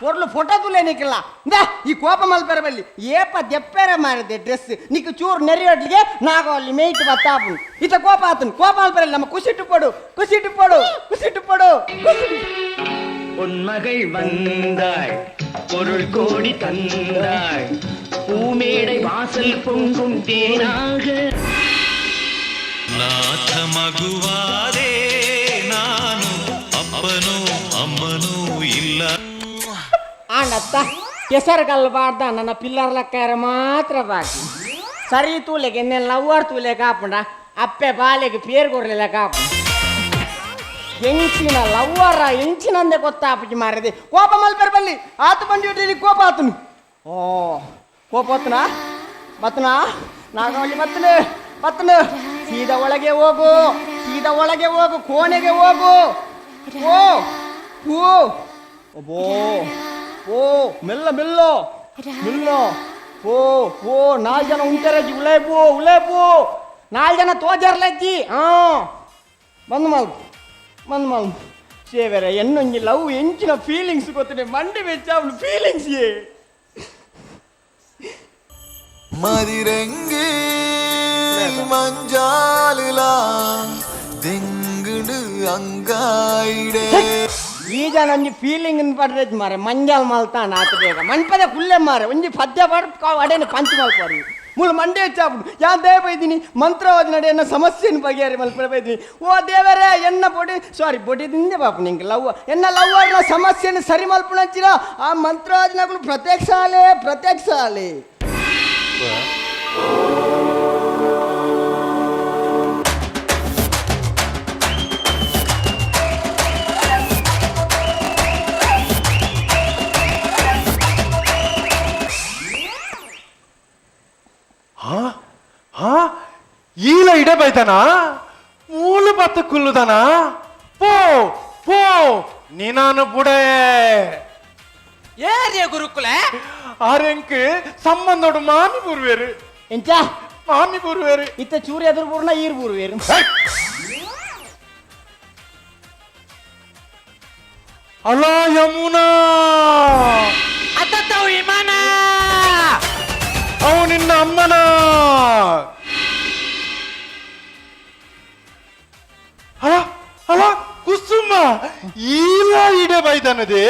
ಪೊರ್ಲು ಫೋಟೋ ತುಲೆ ನಿಕಲ್ಲ ಇಂದ ಈ ಕೋಪ ಮಲ್ಪೆರ ಬಲ್ಲಿ ಏಪ ದೆಪ್ಪೆರೆ ಮಾರಿದೆ ಡ್ರೆಸ್ ನಿಕ್ ಚೂರು ನೆರೆಯೋಡ್ಲಿಗೆ ನಾಗೋ ಅಲ್ಲಿ ಮೇಯ್ಟ್ ಬತ್ತಾಪು ಇತ ಕೋಪ ಆತನು ಕೋಪ ಮಲ್ಪೆರಲ್ಲಿ ನಮ್ಮ ಕುಸಿಟ್ಟು ಪಡು பொன்மகள் வந்தாள் பொருள் கோடி தந்தாள் பூமேடை வாசல் பொங்கும் தேனாக ನಾಥ ಮಗುವಾದೆ ನಾನು ಅಪ್ಪನೂ ಅಮ್ಮನೂ ಇಲ್ಲ ಆಂಡತ್ತ ಕೆಸರು ಕಲ್ಬಾರ್ದ ನನ್ನ ಪಿಲ್ಲರ್ ಲೆಕ್ಕಾರ ಮಾತ್ರ ಬಾಕಿ ಸರಿ ತೂಲೆಗೆ ಎನ್ನೆಲ್ಲ ಲವ್ವರ್ ತೂಲೆ ಕಾಪುಂಡ ಅಪ್ಪೆ ಬಾಲೆಗೆ ಪೇರು ಕೊರ್ಲಿಲ್ಲ ಕಾಪು ಎಂಚಿನ ಲವ್ವರ ಎಂಚಿನಂದೆ ಗೊತ್ತಾಪಿ ಮಾರದೆ ಕೋಪ ಮಲ್ಪೆರ್ ಬಲ್ಲಿ ಆತು ಬಂದಿ ಕೋಪ ಆತನು ಓ ಕೋಪ ಬತ್ತನಾ ನಾಗವಲ್ಲಿ ಬತ್ತನು ಸೀದಾ ಒಳಗೆ ಹೋಗು ಕೋಣೆಗೆ ಹೋಗು ಓ ಮೆಲ್ಲೋ ಓ 4 ಜನ ಉಂಟರಜ್ಜಿ ಉಲೇಪು 4 ಜನ ತೋಜರ್ಲಜ್ಜಿ ಬಂದು ಮಾಲ್ ಸೇವೆರ ಎನ್ನೊಂಜಿ ಲವ್ ಎಂಚಿನ ಫೀಲಿಂಗ್ಸ್ ಗೊತ್ತಿದೆ ಮಂಡಿ ವೆಚ್ಚ ಅವಳು ಫೀಲಿಂಗ್ಸ್ മതിരങ്കി മഞ്ചാലില തെങ്ങുട് അങ്കായിടേ ಈ ಜನ ಒಂಜಿ ಫೀಲಿಂಗ್ ಪಡ್ರೈತ್ ಮಾರೆ ಮಂಜಾಲ್ ಮಲ್ತಾನ ಆತ ಬೇಗ ಮನ್ಪದೆ ಕುಲ್ಲೆ ಮಾರೆ ಒಂಜಿ ಪದ್ಯ ಪಾಡು ಅಡೇನು ಪಂಚ್ ಮಲ್ಪಾರಿ ಮುಳು ಮಂಡೆ ಚಾಪುಡು ಯಾನ್ ದೇವ ಬೈದಿನಿ ಮಂತ್ರವಾದಿ ನಡೆ ಎನ್ನ ಸಮಸ್ಯೆನ ಬಗೆಹರಿ ಮಲ್ಪಡೆ ಬೈದಿನಿ ಓ ದೇವರೇ ಎನ್ನ ಬೊಡಿದಿಂದೆ ಪಾಪು ನಿಂಗೆ ಎನ್ನ ಲವ್ವರ್ನ ಸಮಸ್ಯೆನ ಸರಿ ಮಲ್ಪುಣಂಚಿನ ಆ ಮಂತ್ರವಾದಿನಗಳು ಪ್ರತ್ಯಕ್ಷಾಲೆ ಇಡೆ ಬೈತಾನ ಮೂಲು ಬತ್ತು ಕುಲ್ಲುದಾನ ಪೋ ಪೋ ನೀನಾನು ಬುಡೇ ಏರಿಯ ಗುರುಕುಲ ಆರೆಂಕ್ ಸಂಬಂಧೋಡು ಮಾಮಿ ಬುರ್ವೇರು ಎಂಚ ಮಾಮಿ ಬುರ್ವೇರು ಇತ್ತ ಚೂರು ಎದುರು ಬೂರ್ನ ಈರ್ ಬೂರ್ವೇರು ಅಲ ಯಮುನಾ ಅತ್ತವು ವಿಮಾನ ಅವು ನಿನ್ನ ಅಮ್ಮನ ಅಲ ಅಲ ಕುಸುಮ ಈಲ ಇಡೆ ಬೈದನದೆ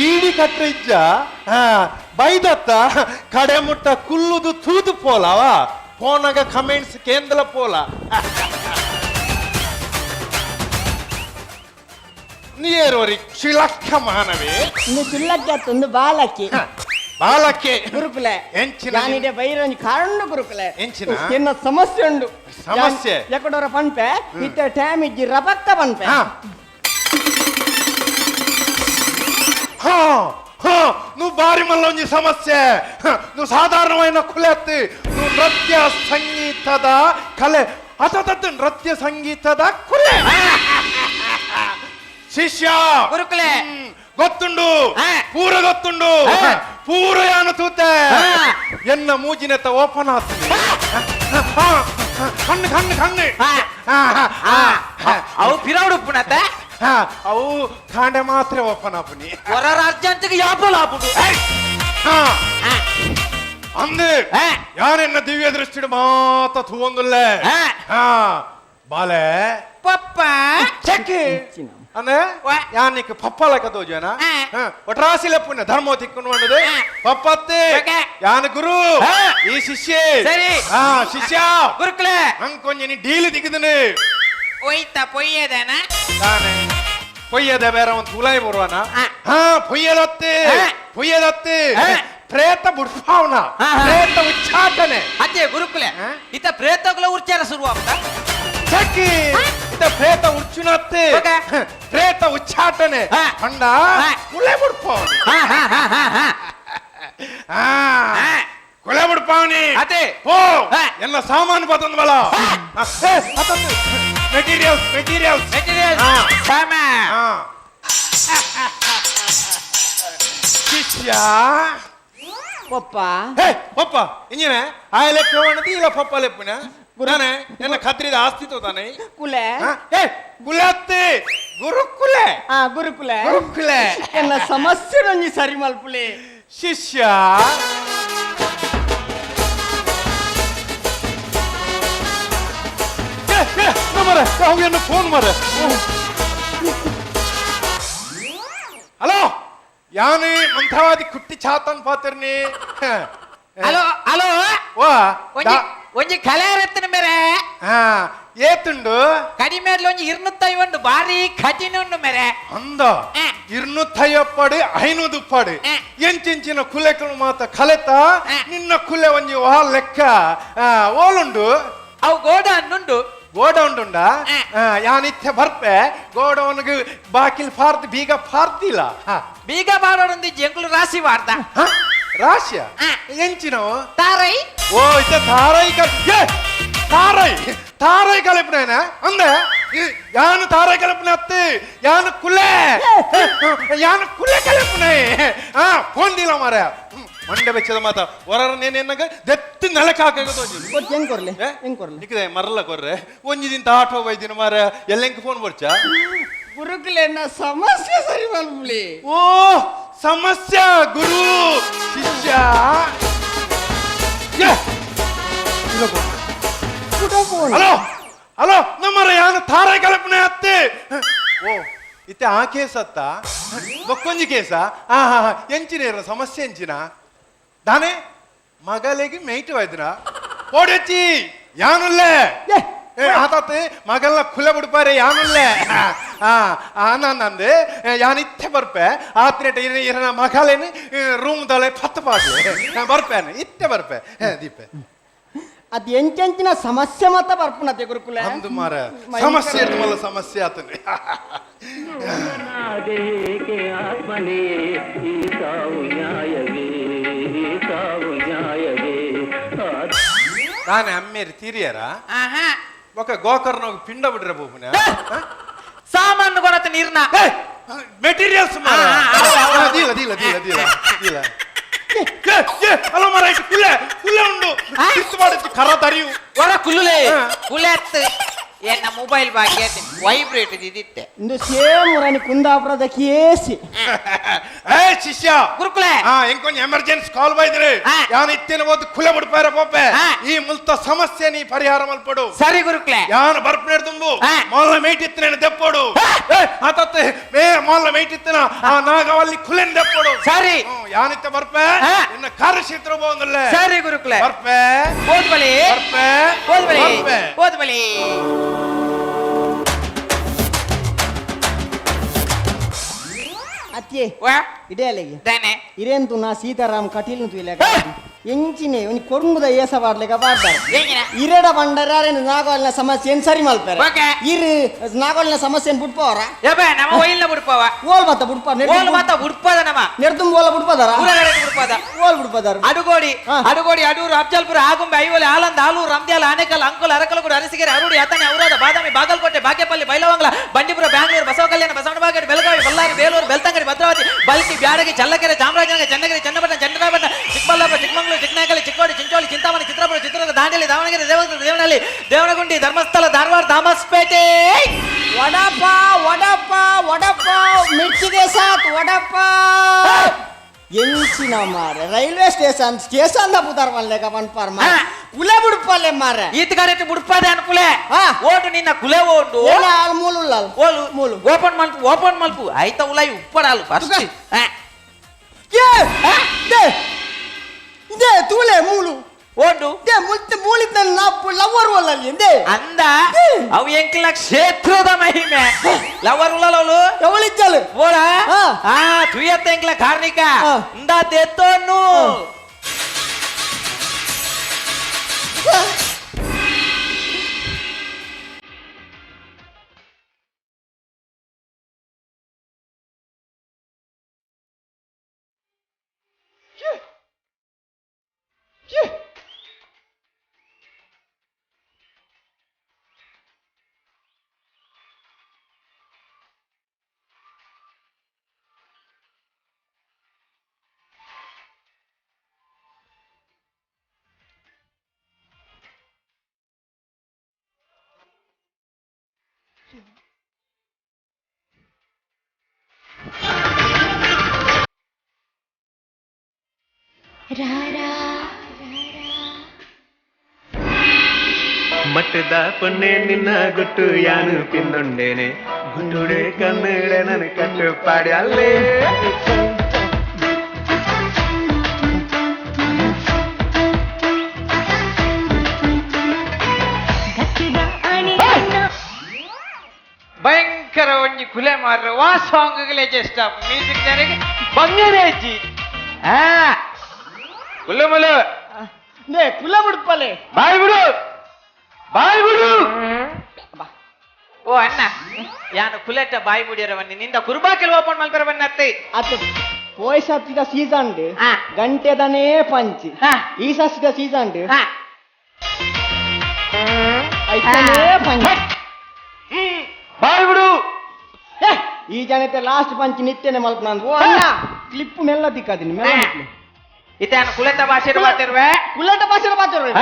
ಈಡಿ ಕಟ್ಟ ಇಜ್ಜ ಬೈದತ್ತ ಕಡೆ ಮುಟ್ಟ ಕುಲ್ಲುದು ತೂದು ಪೋಲವ ಫೋನಾಗ ಕಮೆಂಟ್ಸ್ ಕೇಂದ್ರ ಪೋಲ ನೀರೋರಿ ಶಿಲಕ್ಕ ಮಾನವೇ ಇನ್ನು ಚಿಲ್ಲಕ್ಕೆ ಅತ್ತೊಂದು ಬಾಲಕ್ಕೆ ಬಾಲಕ್ಕೆ ಗುರುಕುಲ ಎಂಚಿನ ಯಾನಿಡೆ ಬೈರಂಜ್ ಕಾರಣ ಗುರುಕುಲ ಎಂಚಿನ? ಎನ್ನ ಸಮಸ್ಯೆ ಉಂಡು ಸಮಸ್ಯೆ? ಎಕಡೋರ ಪನ್ಪೆ ಇತ್ತ ಟೈಮ್ ಇಜ್ಜಿ ರಪಕ್ಕ ಪನ್ಪೆ ಹಾ ಹಾ ಹಾ నువ్వు బారి మళ్ళీ సమస్య నువ్వు సాధారణమైన కులెత్తి నువ్వు నృత్య సంగీತದ ಕಲೆ ಅತತತ್ ನೃತ್ಯ ಸಂಗೀತದ ಕುಲೆ ಶಿಷ್ಯ ಗುರುಕುಲೆ ಗೊತ್ತುಂಡು ಪೂರ ಗೊತ್ತುಂಡು ಪೂರ ಯಾನು ತೂತೆ ಎನ್ನ ಮೂಜಿನೆತ್ತ ಓಪನ್ ಆಗ್ತದೆ ಕಣ್ಣು ಕಣ್ಣು ಕಣ್ಣು ಅವು ಪಿರೌಡು ಪುಣತ ಅವು ಕಾಂಡೆ ಮಾತ್ರ ಓಪನ್ ಆಪನಿ ಹೊರ ರಾಜ್ಯಾಂತಕ್ಕೆ ಯಾಪಲ ಆಪುಡು ಅಂದು ಯಾರೆನ್ನ ದಿವ್ಯ ದೃಷ್ಟಿಡು ಮಾತ ತೂವೊಂದುಲ್ಲ ಬಾಲೆ ಪಪ್ಪ ಚೆಕ್ ಅಂದ್ರೆ ಯಾನಿಕ್ ಪಪ್ಪಲಕ ತೋಜನ ಒಟ್ರಾಸಿಲೆ ಪುಣ್ಯ ಧರ್ಮ ತಿಕ್ಕೊಂಡು ಬಂದದೆ ಪಪ್ಪತ್ತೆ ಯಾನ ಗುರು ಈ ಶಿಷ್ಯ ಸರಿ ಶಿಷ್ಯ ಗುರುಕುಲೆ ಹಂಗ್ ಕೊಂಚ ಡೀಲ್ ದಿಗಿದನೆ ಒಯ್ತ ಪೊಯ್ಯದನ ತಾನೆ ಪೊಯ್ಯದ ಬೇರೆ ಒಂದು ತುಲಾಯಿ ಬರುವನ ಪೊಯ್ಯದತ್ತೆ ಪೊಯ್ಯದತ್ತೆ ಪ್ರೇತ ಬುಡ್ಪಾವನ ಪ್ರೇತ ಉಚ್ಚಾಟನೆ ಅದೇ ಗುರುಕುಲೆ ಇತ್ತ ಪ್ರೇತಗಳ ಉಚ್ಚಾರ ಶುರುವಾಗ್ತಾ ಚಕ್ಕಿ ಇದ ಪ್ರೇತ ಉಚ್ಚುನತ್ತೆ ಪ್ರೇತ ಉಚ್ಚಾಟನೆ ಕಂಡ ಕುಲೆ ಬುಡ್ಪಾವನಿ ಕುಲೆ ಬುಡ್ಪಾವನಿ ಅದೇ ಓ ಎಲ್ಲ ಸಾಮಾನು ಬತ್ತಂದ್ ಬಲ ಮೆಟೀರಿಯಲ್ಸ್ ಮೆಟೀರಿಯಲ್ಸ್ ಮೆಟೀರಿಯಲ್ ಸಾಮ ಶಿಷ್ಯ ಪಪ್ಪ ಪಪ್ಪ ಇಂಜಿನೆ ಆ ಲೆಪ್ಪಣತಿ ಇಲ್ಲ ಪಪ್ಪ ಲೆಪ್ಪನ ಗುರುನೆ ಎನ್ನ ಖತ್ರಿದ ಆಸ್ತಿತ್ವ ತಾನೆ ಕುಲೆ ಕುಲತ್ತೆ ಗುರುಕುಲೆ ಗುರುಕುಲ ಗುರುಕುಲೆ ಎನ್ನ ಸಮಸ್ಯೆ ನಂಜಿ ಸರಿ ಮಲ್ಪುಲೆ ಶಿಷ್ಯ ಮರ ಅವನು ಫೋನ್ ಮರ ಹಲೋ ಯಾನೇ ಮಂಥವಾದಿ ಕುಟ್ಟಿ ಚಾತನ್ ಪಾತಿರ್ನಿ ಹಲೋ ಹಲೋ ವಾ ಒಂಜಿ ಕಲಾರತ್ನ ಮೇರೆ ಏತುಂಡು ಕಡಿಮೆ ಒಂಜಿ 250 ಬಾರಿ ಕಠಿಣ ಉಂಡು ಮೇರೆ ಅಂದ 250 500 ಎಂಚಿಂಚಿನ ಕುಲೆಗಳು ಮಾತ ಕಲೆತ ನಿನ್ನ ಕುಲೆ ಒಂಜಿ ವಾ ಲೆಕ್ಕ ಓಲುಂಡು ಅವು ಗೋಡ ಅನ್ನುಂಡು ಗೋಡೌನ್ ಉಂಡ ಯಾನಿತ್ಯ ಬರ್ಪೆ ಗೋಡೌನ್ಗೆ ಬಾಕಿಲ್ ಫಾರ್ದ್ ಬೀಗ ಫಾರ್ದಿಲ್ಲ ಬೀಗ ಬಾಡೋಡೊಂದು ಜಂಗುಳು ರಾಶಿ ವಾರ್ದ ರಾಶಿಯ ಎಂಚಿನವು ತಾರೈ ಓ ಇತ್ತ ತಾರೈ ತಾರೈ ತಾರೈ ಕಲ್ಪನೆ ಅಂದ್ರೆ ಯಾನು ತಾರೈ ಕಲ್ಪನೆ ಅತ್ತಿ ಯಾನು ಕುಲೆ ಕಲ್ಪನೆ ಫೋನ್ದಿಲ್ಲ ಮಾರ ಮಂಡೆ ಬೆಚ್ಚದ ಮಾತ ಹೊರ ನೇನೆನ್ನಗ ದೆತ್ತು ನೆಲಕ್ಕೆ ಹಾಕಾಗದು ಹೆಂಗ್ ಕೊರ್ಲೆ ಹೆಂಗ್ ಕೊರ್ಲೆ ನಿಕ್ದೆ ಮರಲ್ಲ ಕೊರ್ರೆ ಒಂಜಿ ದಿನ ಆಟೋ ಬೈದಿನ ಮಾರ ಎಲ್ಲೆಂಕ್ ಫೋನ್ ಬರ್ಚ ಗುರುಕುಲ ಎನ್ನ ಸಮಸ್ಯೆ ಸರಿ ಮಲ್ಪುಲೆ ಓ ಸಮಸ್ಯೆ ಗುರು ಶಿಷ್ಯ ಹಲೋ ಹಲೋ ನಮ್ಮರ ಯಾನು ತಾರಾಯಿ ಕಲ್ಪನೆ ಅತ್ತೆ ಓ ಇತ್ತೆ ಆ ಕೇಸ್ ಅತ್ತ ಬೊಕ್ಕೊಂಜಿ ಕೇಸ ಎಂಚಿನ ಸಮಸ್ಯೆ ಎಂಚಿನ ದಾನೆ ಮಗಲಿಗೆ ಮೇಯ್ಟು ವೈದ್ಯನ ಓಡಚ್ಚಿ ಯಾನುಲ್ಲೇ ಆತಾತ್ ಮಗಲ್ನ ಕುಲೆ ಬಿಡ್ಪಾರೆ ಯಾನುಲ್ಲೇ ನಂದು ಯಾನಿತ್ತೆ ಬರ್ಪೆ ಆತ್ರೇಟ ಇರನ ಮಗಲೇನು ರೂಮ್ ದಳೆ ಪತ್ತು ಪಾಡ್ಲೆ ಬರ್ಪೇನೆ ಇತ್ತೆ ಬರ್ಪೆ ದೀಪೆ ಅದು ಎಂಚೆಂಚಿನ ಸಮಸ್ಯೆ ಮಾತ್ರ ಬರ್ಪುನತೆ ಗುರುಕುಲ ಅಂದು ಮಾರ ಸಮಸ್ಯೆ ಮಲ್ಲ ಸಮಸ್ಯೆ ಆತನೆ ಆತ್ಮನೇ ಈ ಸಾವು ನ್ಯಾಯವೇ ಸಾವು ನ್ಯಾಯವೇ ತಾನೇ ಅಮ್ಮೇರಿ ತೀರಿಯರ ಆಹಾ ఒక గోకర్ణ ఒక పిండ బిడ్ర బోపున ಸಾಮಾನು ಕೊಡತ್ತೆ ನೀರ್ನ మెటీరియల్స్ దీల దీల దీల దీల దీల ಅಲ್ಲ ಮರ ಇಟ್ಟು ಕುಲ್ಲೆ ಕುಲ್ಲೆ ಉಂಡು ಕಿತ್ತು ಮಾಡಿದ್ದು ಕರ ತರಿಯು ಹೊರ ಕುಲ್ಲುಲೆ ಕುಲೆತ್ ಎನ್ನ ಮೊಬೈಲ್ ಬಾಕಿ ವೈಬ್ರೇಟ್ ಇದಿತ್ತೆ ಇಂದು ಸೇಮ್ ರಾಣಿ ಕುಂದಾಪುರದ ಕೇಸಿ ಏ ಶಿಷ್ಯ ಗುರುಕುಲೆ ఇంకొంచెం ఎమర్జెన్సీ కాల్ బైదిరే యాన ఇత్తెన పోదు కుల ముడిపార పోపే ఈ ముల్త సమస్య నీ పరిహారం అల్పడు ಸರಿ ಗುರುಕುಲೆ ಯಾನ ಬರ್ಪನೇರ್ ತುಂಬು ಮೊಲ್ಲ ಮೇಟ್ ಇತ್ತನ ದೆಪ್ಪೋಡು ಆತತ್ತೆ ಮೇ ಮೊಲ್ಲ ಮೇಟ್ ಇತ್ತನ ಆ ನಾಗವಲ್ಲಿ ಕುಲೆನ್ ದೆಪ್ಪೋಡು ಸರಿ ಯಾನಿತ್ತ ಬರ್ಪೆ ಇನ್ನ ಕಾರ್ಯಕ್ಷೇತ್ರ ಬೋಂದಲ್ಲ ಸರಿ ಗುರುಕುಲೆ ಬರ್ಪೆ ಓದ್ಬಲಿ ಬರ್ಪೆ ಓದ್ಬಲಿ ಓದ್ಬಲಿ ಅತ್ತೆ ವಾ ಇಡೇ ಅಲ್ಲಿಗೆ ದಾನೆ ಇರೇಂತು ನಾ ಸೀತಾರಾಮ್ ಕಟೀಲ್ ತುಯಿಲೆಗ ಎಂಚಿನೆ ಒಂದು ಕೊರ್ಮುದ ಏಸ ಬಾಡ್ಲೆಗ ಬಾಡ್ತಾರೆ ಏನಿನ ಇರಡ ಬಂಡರಾರೇನು ನಾಗೋಲ್ನ ಸಮಸ್ಯೆ ಏನ್ ಸರಿ ಮಲ್ಪೇರೆ ಓಕೆ ಇರು ನಾಗೋಲ್ನ ಸಮಸ್ಯೆ ಏನ್ ಬಿಡ್ಪವರ ಯಬ್ಬ ನಮ್ಮ ಒಯಿಲ್ನ ಬಿಡ್ಪವ ಓಲ್ ಮತ್ತ ಬಿಡ್ಪ ಓಲ್ ಮಾತ ಬಿಡ್ಪದ ನಮ್ಮ ನೆರ್ದುಂಬ ಓಲ ಬಿಡ್ಪದಾರ ಊರಗಡೆ ಬಿಡ್ಪದ ಓಲ್ ಬಿಡ್ಪದಾರ ಅಡುಗೋಡಿ ಅಡುಗೋಡಿ ಅಡೂರು ಅಫ್ಜಲ್ಪುರ ಆಗುಂಬೆ ಐವಲೆ ಆಲಂದ ಆಲೂರು ರಂದ್ಯಾಲ ಆನೇಕಲ್ ಅಂಕೋಲ ಅರಕಲಗೂಡು ಅರಸಿಗೆರೆ ಅರುಡಿ ಅತನೆ ಔರಾದ ಬಾದಾಮಿ ಬಾಗಲಕೋಟೆ ಬಾಗೇಪಲ್ಲಿ ಬೈಲವಂಗಲ ಬಂಡೀಪುರ ಬ್ಯಾಂಗ್ಳೂರು ಬಸವ ಕಲ್ಯಾಣ ಬಸವನಬಾಗೇಡು ಬೆಳಗಾವಿ ಬಳ್ಳಾರಿ ಬೇಲೂರು ಬೆಳ್ತಂಗಡಿ ಭದ್ರಾವತಿ ಬಲ್ಕಿ ಬ್ಯಾಡಗಿ ಚಳ್ಳಕೆರೆ ಚಾಮರಾಜನಗರ ಚನ್ನಗಿರಿ ಚನ್ನಪಟ್ಟಣ ಚನ್ನರಾಯಪಟ್ಟಣ ಚಿಕ್ಕಬಳ್ಳಾಪುರ ಚಿಕ್ಕಮಗಳೂರು ಚಿಕ್ಕನಾಯಕಲ್ಲಿ ಚಿಕ್ಕೋಡಿ ಚಿಂಚೋಳಿ ಚಿಂತಾಮಣಿ ಚಿತ್ರಪುರ ಚಿತ್ರದುರ್ಗ ದಾಂಡೇಲಿ ದಾವಣಗೆರೆ ದೇವನಹಳ್ಳಿ ದೇವನಗುಂಡಿ ಧರ್ಮಸ್ಥಳ ಧಾರವಾಡ ದಾಮಸ್ಪೇಟೆ ವಡಪ್ಪ ವಡಪ್ಪ ವಡಪ್ಪ ಮಿರ್ಚಿಗೆ ಸಾತ್ ವಡಪ್ಪ ಎಂಚಿನ ಮಾರೆ ರೈಲ್ವೆ ಸ್ಟೇಷನ್ ಸ್ಟೇಷನ್ ದ ಪುದಾರ್ ಮಲ್ಲೆಗ ಬನ್ಪಾರ್ ಮಾರ ಕುಲೆ ಬಿಡ್ಪಲ್ಲೆ ಮಾರೆ ಈತಗಾರೆಟ್ ಬಿಡ್ಪದೆ ಅನ್ಕುಲೆ ಓಟು ನಿನ್ನ ಕುಲೆ ಓಟು ಮೂಲುಲ್ಲಲ್ ಓಲು ಮೂಲು ಓಪನ್ ಮಲ್ಪು ಆಯ್ತಾ ಉಲಾಯಿ ಉಪ್ಪಡಾಲು ಫಸ್ಟ್ ದೇ ತೂಲೆ ಮೂಲು ಓಟು ದೇ ಮುಲ್ತೆ ಮೂಲಿದ್ದ ಲವರ್ ಒಲ್ಲಲ್ಲಿ ಎಂದೇ ಅಂದ ಅವು ಎಂಕಿಲ ಕ್ಷೇತ್ರದ ಮಹಿಮೆ ಲವರ್ ಉಲ್ಲಲವಳು ಎವಳಿದ್ದಲು ಓಡ ತುಯತ್ತ ಎಂಕಿಲ ಕಾರ್ಣಿಕ ಇಂದ ತೆತ್ತೋನು ಮಟ್ಟದ ಪೊನ್ನೆ ನಿನ್ನ ಗುಟ್ಟು ಯಾನು ಪಿನ್ನೊಂಡೇನೆ ಗುಟ್ಟುಡೆ ಕನ್ನಡ ನನ್ನ ಕಟ್ಟು ಪಾಡಿ ಅಲ್ಲೇ ಭಯಂಕರ ಒಂಜಿ ಕುಲೆ ಮಾರ್ರೆ ವಾ ಸಾಂಗ್ಗಳೇ ಜಸ್ಟ್ ಮ್ಯೂಸಿಕ್ ನನಗೆ ಬಂಗನೆ ಅಜ್ಜಿ ಕುಲೆ ಮುಲು ನೇ ಕುಲ ಬಿಡ್ಪಲ್ಲೆ ಬಾಯ್ ಬಿಡು ಓ ಅಣ್ಣ ಯಾನು ಕುಲೆಟ ಬಾಯಿ ಬಿಡಿಯರವನ್ನಿ ನಿಂದ ಕುರುಬಾಕೆಲ್ ಓಪನ್ ಮಲ್ಪರ ಬನ್ನತ್ತೆ ಅತ್ತು ಪೋಯ್ಸತ್ತಿದ ಸೀಸನ್ ಗಂಟೆದನೇ ಪಂಚಿ ಈ ಸಸ್ಸಿದ ಸೀಸನ್ ಐತನೇ ಪಂಚಿ ಬಾಯ್ ಬಿಡು ಈ ಜನತೆ ಲಾಸ್ಟ್ ಪಂಚ್ ನಿತ್ಯನೆ ಮಲ್ಪ ನಾನು ಅಣ್ಣ ಕ್ಲಿಪ್ ಮೆಲ್ಲ ದಿಕ್ಕಾದೀನಿ ಮೆಲ್ಲ ಇತಾನು ಕುಲೆತ ಭಾಷೆ ಮಾತಿರುವೆ ಕುಲಟ ಭಾಷೆ ಮಾತಾಡ್ರಿ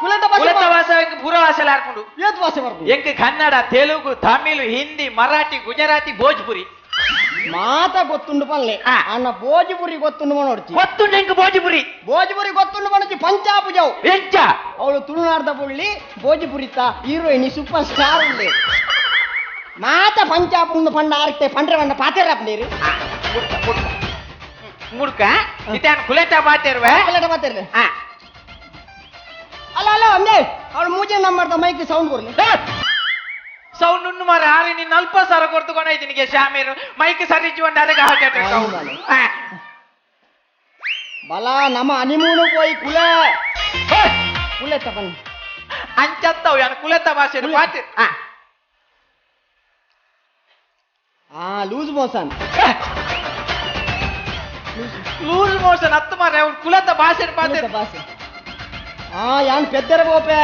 ಕುಲಟ ಕುಲೆತ ಭಾಷೆ ಪೂರ ಭಾಷೆಲ್ಲ ಹಾಕೊಂಡು ಏತ್ ಭಾಷೆ ಬರ್ತೀನಿ ಎಂಕ್ ಕನ್ನಡ ತೆಲುಗು ತಮಿಳು ಹಿಂದಿ ಮರಾಠಿ ಗುಜರಾತಿ ಭೋಜ್ಪುರಿ ಮಾತ ಗೊತ್ತುಂಡು ಪಲ್ಲೆ ಅನ್ನ ಭೋಜಪುರಿ ಗೊತ್ತುಂಡು ಮನೋಡ್ತಿ ಗೊತ್ತುಂಡು ಎಂಕ್ ಭೋಜ್ಪುರಿ ಗೊತ್ತುಂಡು ಮನೋಡ್ತಿ ಪಂಚಾಪುಜವು ಎಂಚ ಅವಳು ತುಳುನಾಡದ ಬುಳ್ಳಿ ಭೋಜಪುರಿತ ಹೀರೋಯಿನಿ ಸೂಪರ್ ಸ್ಟಾರ್ ಉಳ್ಳಿ ಮಾತ ಪಂಚಾಪುಂಡು ಪಂಡ ಆರ್ತೆ ಪಂಡ್ರೆ ಪಂಡ ಪಾತೆರಪ್ಪ ನೀರು ಮುಡ್ಕ ಇತಾನು ಕುಲೆತ ಮಾತಿರುವೆ ಕುಲಟ ಮಾತಾಡ್ರಿ ಅಲ್ಲ ಅಂದೆ ಅವಳು ಮೂಜೆ ಮಾಡ್ದ ಮೈಕ್ ಸೌಂಡ್ ಬರ್ಲಿ ಸೌಂಡ್ ಉಣ್ಣು ಮಾರ ಆರಿ ನಿನ್ನ ಅಲ್ಪ ಸರ ಕೊಡ್ತುಕೊಂಡೈತಿ ನಿಗೆ ಶಾಮೀರು ಮೈಕ್ ಸರಿಜುಕೊಂಡು ಅದಕ್ಕೆ ಹಾರ್ಟ್ ಅಟ್ಯಾಕ್ ಬಲ ನಮ್ಮ ಹನಿಮೂನು ಪೋಯಿ ಕುಲೆ ತಗೊಂಡು ಅಂಚತ್ತವು ಯಾನು ಕುಲೆತ ಭಾಷೆ ಮಾತಿ ಲೂಸ್ ಮೋಷನ್ ಲೂಸ್ ಮೋಷನ್ ಹತ್ತು ಮಾರ ಅವ್ನು ಕುಲೆತ ಭಾಷೆ ಮಾತಿ ಭಾಷೆ ಯಾನ್ ಪೆದ್ದರ ಬೋಪೆ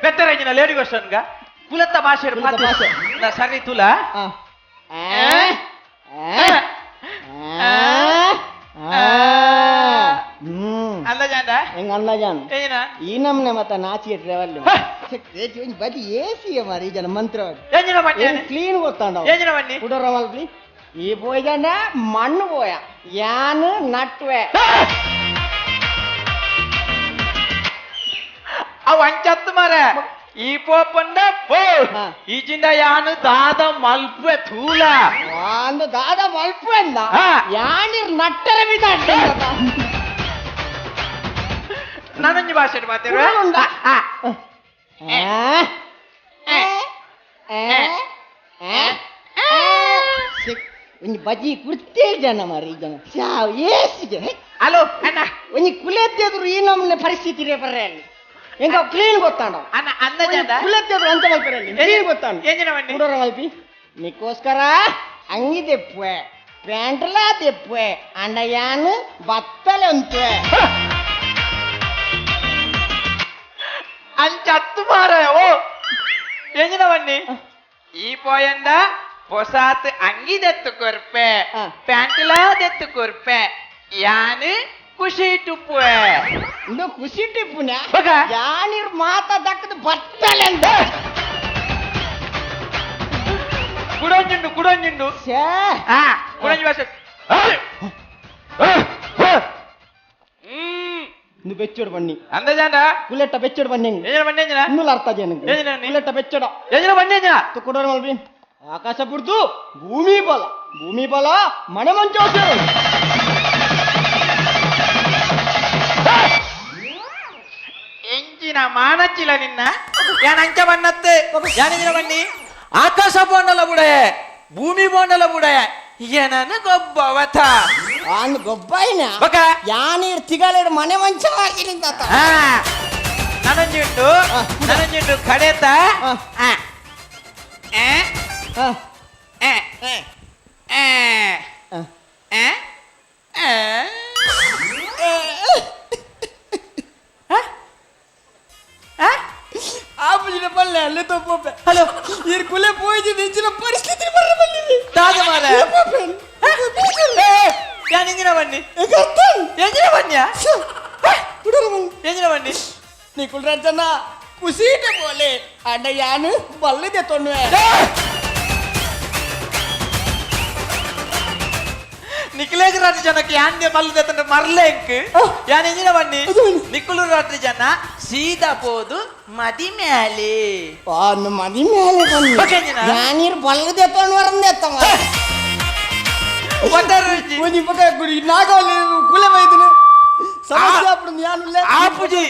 ಬೆತ್ತರಂಜಿನ ಲೇಡಿ ಕ್ವಶನ್ಗ ಕುಲತ್ತ ಭಾಷೆ ಕುಲತ್ತ ಭಾಷೆ. ಸರಿ ತುಲ ಅಂದ ಜಾಂಡ ಹೆಂಗ ಅನ್ನ ಜಾನ್ ಏನ ಈ ನಮ್ನೆ ಮತ್ತ ನಾಚಿ ಟ್ರಾವೆಲ್ ಬದಿ ಏಸಿ ಮಾರಿ ಈ ಜನ ಮಂತ್ರ ಎಂಜಿನ ಬನ್ನಿ ಕ್ಲೀನ್ ಗೊತ್ತಾಂಡ ಎಂಜಿನ ಬನ್ನಿ ಹುಡುಗರ ಮಲ್ಪಿ ಈ పోయి జండ మన్ను పోయా యాన్ నట్వే ಅವ್ ಅಂಚತ್ತು ಮರ ಈ ಪೋಪಂಡ ಪೋ ಈಜಿಂದ ಯಾನು ದಾದ ಮಲ್ಪೆ ತೂಲ ಒಂದು ದಾದ ಮಲ್ಪೆ ಅಂದ ಯಾನಿರ್ ನಟ್ಟರ ಬಿದ ನಾನೊಂದು ಭಾಷೆ ಮಾತೇವೆ ಒಂಜಿ ಬಜಿ ಕುರ್ತೇ ಜನ ಮಾರಿ ಜನ ಸಾವ್ ಏಸಿಗೆ ಹಲೋ ಅಣ್ಣ ಒಂಜಿ ಕುಲೆತ್ತೆದ್ರು ಈ ನಮ್ನೆ ಪರಿಸ್ಥಿತಿ ರೇ ಬರ್ರೆ ಅಲ್ಲಿ ಎಂಗ ಕ್ಲೀನ್ ಗೊತ್ತಾಂಡ ಅಣ್ಣ ಅಂದ ಜಾಂಡ ಕುಲೆತ್ತೆದ್ರು ಅಂತ ಮಲ್ಪರೆ ಅಲ್ಲಿ ಕ್ಲೀನ್ ಗೊತ್ತಾಂಡ ಎಂಜಿನ ಬನ್ನಿ ಹುಡುಗರ ಮಲ್ಪಿ ನಿಕ್ಕೋಸ್ಕರ ಅಂಗಿ ದೆಪ್ಪೆ ಪ್ಯಾಂಟ್ಲ ದೆಪ್ಪೆ ಅಂಡ ಯಾನು ಬತ್ತಲೆ ಅಂತೆ ಅಂಚತ್ತು ಮಾರ ಓ ಎಂಜಿನ ಬನ್ನಿ ಈ ಪೋಯಂಡ పొసాత్ అంగి దెత్తు కొర్పే ప్యాంటులా దెత్తు కొర్పే యాని ఖుషి టుప్పువే ಇಂದು ಖುಷಿ ಟಿಪ್ಪುನ ಬಗ ಯಾನಿರ್ ಮಾತ ದಕ್ಕದ ಬತ್ತಲೆ ಅಂತ ಕುಡೊಂಜುಂಡು ಕುಡೊಂಜುಂಡು ಛೇ ಕುಡೊಂಜು ಭಾಷೆ ಇಂದು ಬೆಚ್ಚೋಡು ಬನ್ನಿ అందజాండ ಕುಲೆಟ್ಟ ಬೆಚ್ಚೋಡು ಬನ್ನಿ ಎಂಜಿನ ಬನ್ನಿ ಎಂಜಿನ ಇನ್ನೂಲ ಅರ್ಥ ಜನಕ್ಕೆ ಎಂಜಿನ ಕುಲೆಟ್ಟ ಬೆಚ್ಚೋಡ ಎಂಜಿನ ಬನ್ನಿ ಎಂಜಿನ ಕೊಡೋರು ಮಲ್ಬಿ ಆಕಾಶ ಬಿಡ್ತು ಭೂಮಿ ಬಲ ಮನೆ ಮಂಚ ಎಂಜಿನ ಮಾನಚ್ಚಿಲ ನಿನ್ನ ಯಾನ್ ಅಂಚ ಬನ್ನತ್ತೆ ಯಾನಿದಿನ ಬನ್ನಿ ಆಕಾಶ ಬೋಂಡಲ ಬುಡೆ ಭೂಮಿ ಬೋಂಡಲ ಬುಡೆ ಏನನ ಗೊಬ್ಬವತ ಆನ್ ಗೊಬ್ಬೈನ ಬಕ ಯಾನೀರ್ ತಿಗಲೇಡು ಮನೆ ಮಂಚ ಹಾಕಿನಿಂದ ನನಂಜುಂಡು ಕಡೆತ ಆಪುಜಿನ ಪಲ್ಲೆ ಅಲ್ಲೇ ತಪ್ಪೆ ಹಲೋ ಇರ್ ಕುಲೆ ಪೋಯ್ಜಿ ನೆಂಚಿನ ಪರಿಸ್ಥಿತಿ ಬರ್ರ ಬನ್ನಿ ತಾಜ ಮಾರ ಯಾನಿಂಗಿನ ಬನ್ನಿ ಎಂಜಿನ ಬನ್ನಿಯಾ ಎಂಜಿನ ಬನ್ನಿ ನೀ ಕುಲ್ರಂಜನ ಕುಸೀಟ ಬೋಲೆ ಅಣ್ಣ ಯಾನು ಬಲ್ಲಿದೆ ತೊನ್ನುವೆ ನಿಕ್ಲೇಗ ರಾತ್ರಿ ಜನಕ್ಕೆ ಯಾನ್ಗೆ ಮಲ್ಲದೆ ಮರ್ಲೆ ಎಂಕ್ ಯಾನ್ ಎಂಜಿನ ಬನ್ನಿ ನಿಕ್ಕುಲು ರಾತ್ರಿ ಜನ ಸೀದಾ ಪೋದು ಮದಿ ಮ್ಯಾಲೆ ಮದಿ ಮೇಲೆ ಬನ್ನಿ ಯಾನೀರ್ ಬಲ್ಲದೆ ತೊಣ್ಣು ವರಂದೆ ತಮ್ಮ ಒಂಜಿ ಪಕ್ಕ ಗುಡಿ ನಾಗವಲ್ಲಿ ಕುಲೆ ಬೈದನು ಸಮಸ್ಯೆ ಆಪುಡು ಯಾನುಲ್ಲೆ ಆಪುಜಿ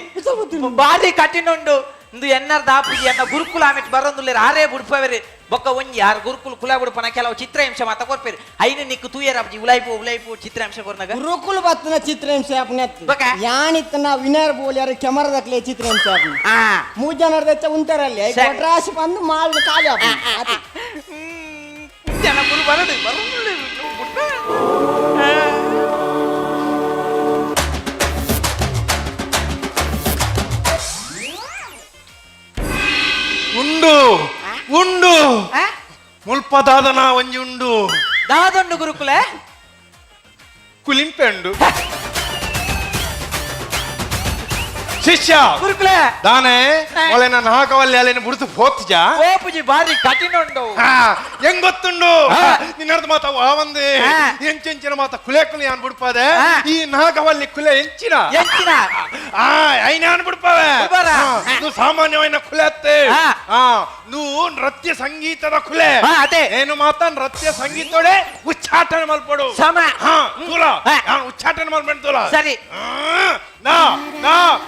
ಬಾರಿ ಕಠಿಣುಂಡು ಇಂದು ಎನ್ನರ್ದ ಆಪುಜಿ ಎನ್ನ ಗುರುಕುಲ ಆಮೆಟ್ ಬರೋದುಲ್ಲೇರ್ ಆರೇ ಬುಡ್ಪವೆರಿ ಬೊಕ್ಕ ಒಂಜಿ ಯಾರು ಗುರುಕುಲ ಕುಲ ಬುಡ್ಪನ ಕೆಲವು ಚಿತ್ರಹಿಂಸೆ ಮಾತ ಕೊರ್ಪೇರಿ ಐನು ನಿಕ್ಕು ತೂಯರ್ ಆಪುಜಿ ಉಲೈಪು ಚಿತ್ರಹಿಂಸೆ ಕೊರ್ನಾಗ ಗುರುಕುಲ ಬತ್ತನ ಚಿತ್ರಹಿಂಸೆ ಆಪನೆ ಯಾನಿತ್ತನ ವಿನರ್ ಬೋಲ್ ಯಾರು ಕೆಮರ ದಕ್ಲೆ ಚಿತ್ರಹಿಂಸೆ ಆಪನೆ ಮೂರ್ ಜನರ ದೆಚ್ಚ ಉಂಟರಲ್ಲಿ ಕೊಟ್ರಾಸಿ ಬಂದು ಮಾಲ್ ಖಾಲಿ ಆಪನೆ ಜನ ಗುರು ಬರಡು ಉಂಡು ಉಂಡು ಮುಲ್ಪ ದಾದನ ಒಂಜಿ ಉಂಡು ದಾದೊಂಡು ಗುರುಕುಲ ಕುಲಿಂಪೆಂಡು ಶಿಷ್ಯ ಗುರುಕುಲ ದಾನೆ ಒಳ್ಳೆ ನನ್ನ ಹಾಕವಲ್ಲಿ ಅಲ್ಲಿನ ಬುಡ್ತು ಹೋತ್ಜ ಓಪುಜಿ ಬಾರಿ ಕಠಿಣುಂಡು ಹೆಂಗ್ ಗೊತ್ತುಂಡು ನಿನ್ನರ್ದ ಮಾತ ಒಂದೇ ಎಂಚಿನ ಮಾತ ಕುಲೆ ಕುಲೆ ಅನ್ ಬಿಡ್ಪದೆ ಈ ನಾಗವಲ್ಲಿ ಕುಲೆ ಎಂಚಿನ ಐನ ಅನ್ ಬಿಡ್ಪವೆ ನೀವು ಸಾಮಾನ್ಯವಾದ ಕುಲೆ ಅತ್ತೆ ನೀವು ನೃತ್ಯ ಸಂಗೀತದ ಕುಲೆ ಅದೇ ಏನು ಮಾತ ನೃತ್ಯ ಸಂಗೀತೋಡೆ ಉಚ್ಚಾಟನೆ ಮಲ್ಪಡು ತೂಲ ನಾನು ಉಚ್ಚಾಟನೆ ಮಲ್ಪೆಂತೂಲ ಸರಿ ನಾ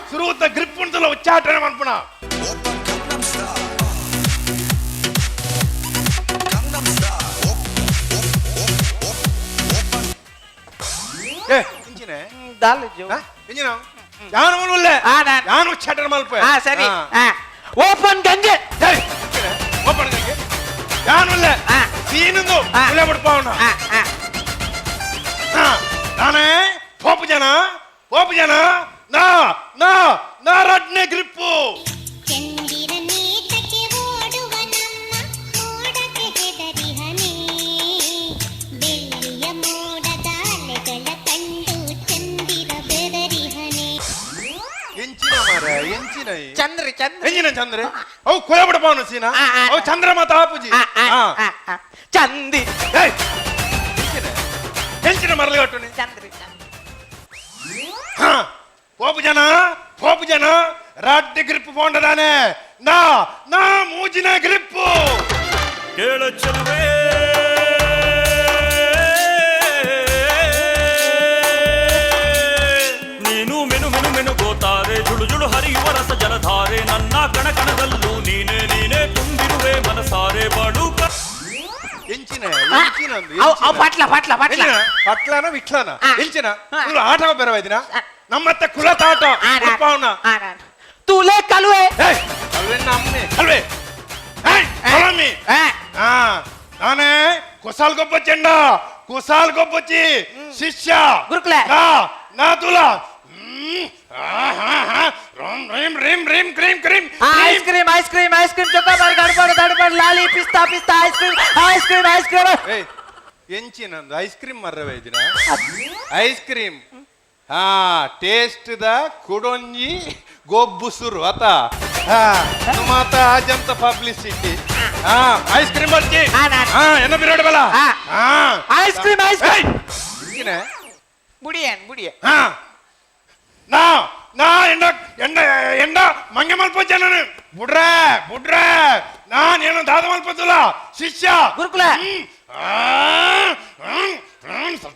ಸುರುವುತ್ತ ಗ್ರಿಪ್ ಉಂಟಲ್ಲ ಉಚ್ಚಾಟನೆ ಮಲ್ಪುಣ ನಾನು ಉಚ್ಚಾಟನೆ ಮಲ್ಪ ಸರಿ ಓಪನ್ ಗಂಗೆ ಓಪನ್ ಗಂಗೆ ಯಾನುಲ್ಲ ಸೀನಂದು ಕುಲೆ ಬಿಡ್ಪವನ ನಾನೇ ಪೋಪು ಜನ ನಾ ಚಂದ್ರ ಎಂಜಿನ ಚಂದ್ರೆ ಅವು ಕುಲೆ ಬಿಡಪಾವನು ಸೀನಾ ಅವು ಚಂದ್ರ ಮಾತ ಆಪುಜಿ ಚಂದಿ ಹೆಂಚಿನ ಮರಳಿ ಹೊಟ್ಟುನಿ ಚಂದ್ರಿ పోపు జన రాడ్డి గ్రిప్ పోండదానే నా నా మూజిన గ్రిప్ ಕೇಳ ಚೆಲುವೆ ನೀನು ಮೆನು ಮೆನು ಮೆನುಗೋತಾರೆ ಜುಳು ಜುಳು ಹರಿಯುವ ರಸ ಜಲಧಾರೆ ನನ್ನ ಕಣ ಕಣದಲ್ಲೂ ನೀನೇ ನೀನೇ ತುಂಬಿರುವೆ ಮನಸಾರೆ ಬಾಳು ಎಂಚಿನ ಪಟ್ಲ ಪಟ್ಲ ಪಟ್ಲ ಪಟ್ಲನ ವಿಟ್ಲನ ಎಂಚಿನ ನೀವು ಆಟ ಬೇರೆವೈದಿನ ನಮ್ಮತ್ತೆ ಕುಲತಾಟ ಉತ್ಪಾವನ ತುಲೆ ಕಲುವೆ ಅಲ್ವೇ ನಮ್ಮೆ ಅಲ್ವೇ ಅಲಮಿ ನಾನೇ ಕುಸಾಲ್ ಗೊಬ್ಬಚ್ಚಂಡ ಕುಸಾಲ್ ಗೊಬ್ಬಚ್ಚಿ ಶಿಷ್ಯ ಗುರುಕುಲ ನಾ ತುಲ రీమ్ రీమ్ రీమ్ cream cream ice cream ice cream ice cream choco bar గడపడు దడపడు లాలి పిస్తా పిస్తా ice cream ice cream ice cream ಏಯ್ ಎಂಚಿನಂದು ಐಸ್ ಕ್ರೀಮ್ ಮರ್ರವೆ ಇದಿನ ಐಸ್ ಕ್ರೀಮ್ ಟೇಸ್ಟ್ ದ ಕುಡೊಂಜಿ ಗೊಬ್ಬುಸುರು ಆತ ಮಾತ ಅಜಂತ ಪಬ್ಲಿಸಿಟಿ ಐಸ್ ಕ್ರೀಮ್ ಬರ್ಚಿ ಎನ್ನ ಬಿರೋಡ್ ಬಲ ಐಸ್ ಕ್ರೀಮ್ ಐಸ್ ಕ್ರೀಮ್ ಬುಡಿಯನ್ ಬುಡಿಯನ್ ನಾ ನಾ ಎಂಡ ಎಂಡ ಎಂಡ ಮಂಗೆ ಮಲ್ಪಚ್ಚ ನಾನು ಬುಡ್ರೆ ಬುಡ್ರೆ ನಾನೇನು ದಾದ ಮಲ್ಪತ್ತಲ್ಲ ಶಿಷ್ಯ ಗುರುಕುಲ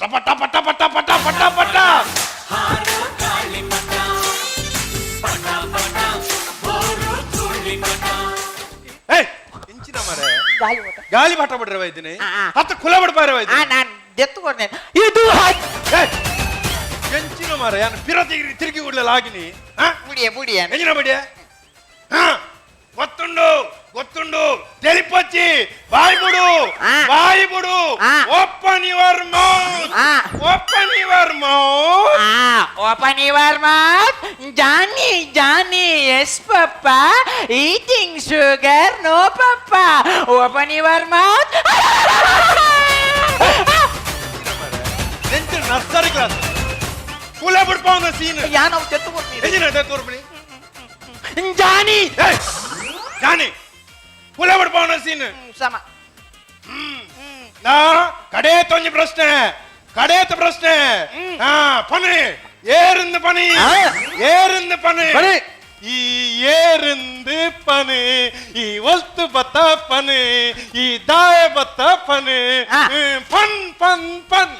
ಪಟ್ಟ ಪಟ್ಟ ಪಟ್ಟ ಪಟ್ಟ ಪಟ್ಟ ಪಟ್ಟ ಪಟ್ಟ ಇಂಚಿನ ಮರೆ ಗಾಳಿ ಪಟ್ಟ ಬಿಡ್ರೆ ವೈದ್ಯನಿ ಹತ್ತು ಕುಲ ಬಿಡ್ಬಾರ ವೈದ್ಯ ನಾನು ಎತ್ತುಕೊಂಡೆ ಇದು ಎಂಚಿನ ಮರ ಯಾನು ಪಿರ ತಿರುಗಿ ಉಡ್ಲಲ್ಲ ಆಗಿನಿ ಬುಡಿಯ ಬುಡಿಯ ಎಂಜಿನ ಬಡಿಯ ಗೊತ್ತುಂಡು ಗೊತ್ತುಂಡು తెలిపొచ్చి ಬಾಯಿ ಬಿಡು open your mouth open your mouth open your mouth Johny Johny yes papa eating sugar no papa open your mouth ಎಂಚಿನ ನರ್ಸರಿ ಕ್ಲಾಸ್ ಕುಲ ಬಿಡ್ಪಾವನ ಸೀನ್ ಯಾನವ್ ತೆತ್ತುಕೊಡ್ತೀನಿ ಎಂಜಿನ ತೆತ್ತುಕೊಡ್ಬಿಡಿ ಜಾನಿ ಜಾನಿ ಕುಲ ಬಿಡ್ಪಾವನ ಸೀನ್ ಸಮ ನಾ ಕಡೇತೊಂಜಿ ಪ್ರಶ್ನೆ ಕಡೇತ ಪ್ರಶ್ನೆ ಪನಿ ಏರಿಂದ ಪನಿ ಏರಿಂದ ಪನಿ ಈ ಏರಿಂದ ಪನಿ ಈ ವಸ್ತು ಬತ್ತ ಪನಿ ಈ ದಾಯ ಬತ್ತ ಪನಿ ಪನ್ ಪನ್ ಪನ್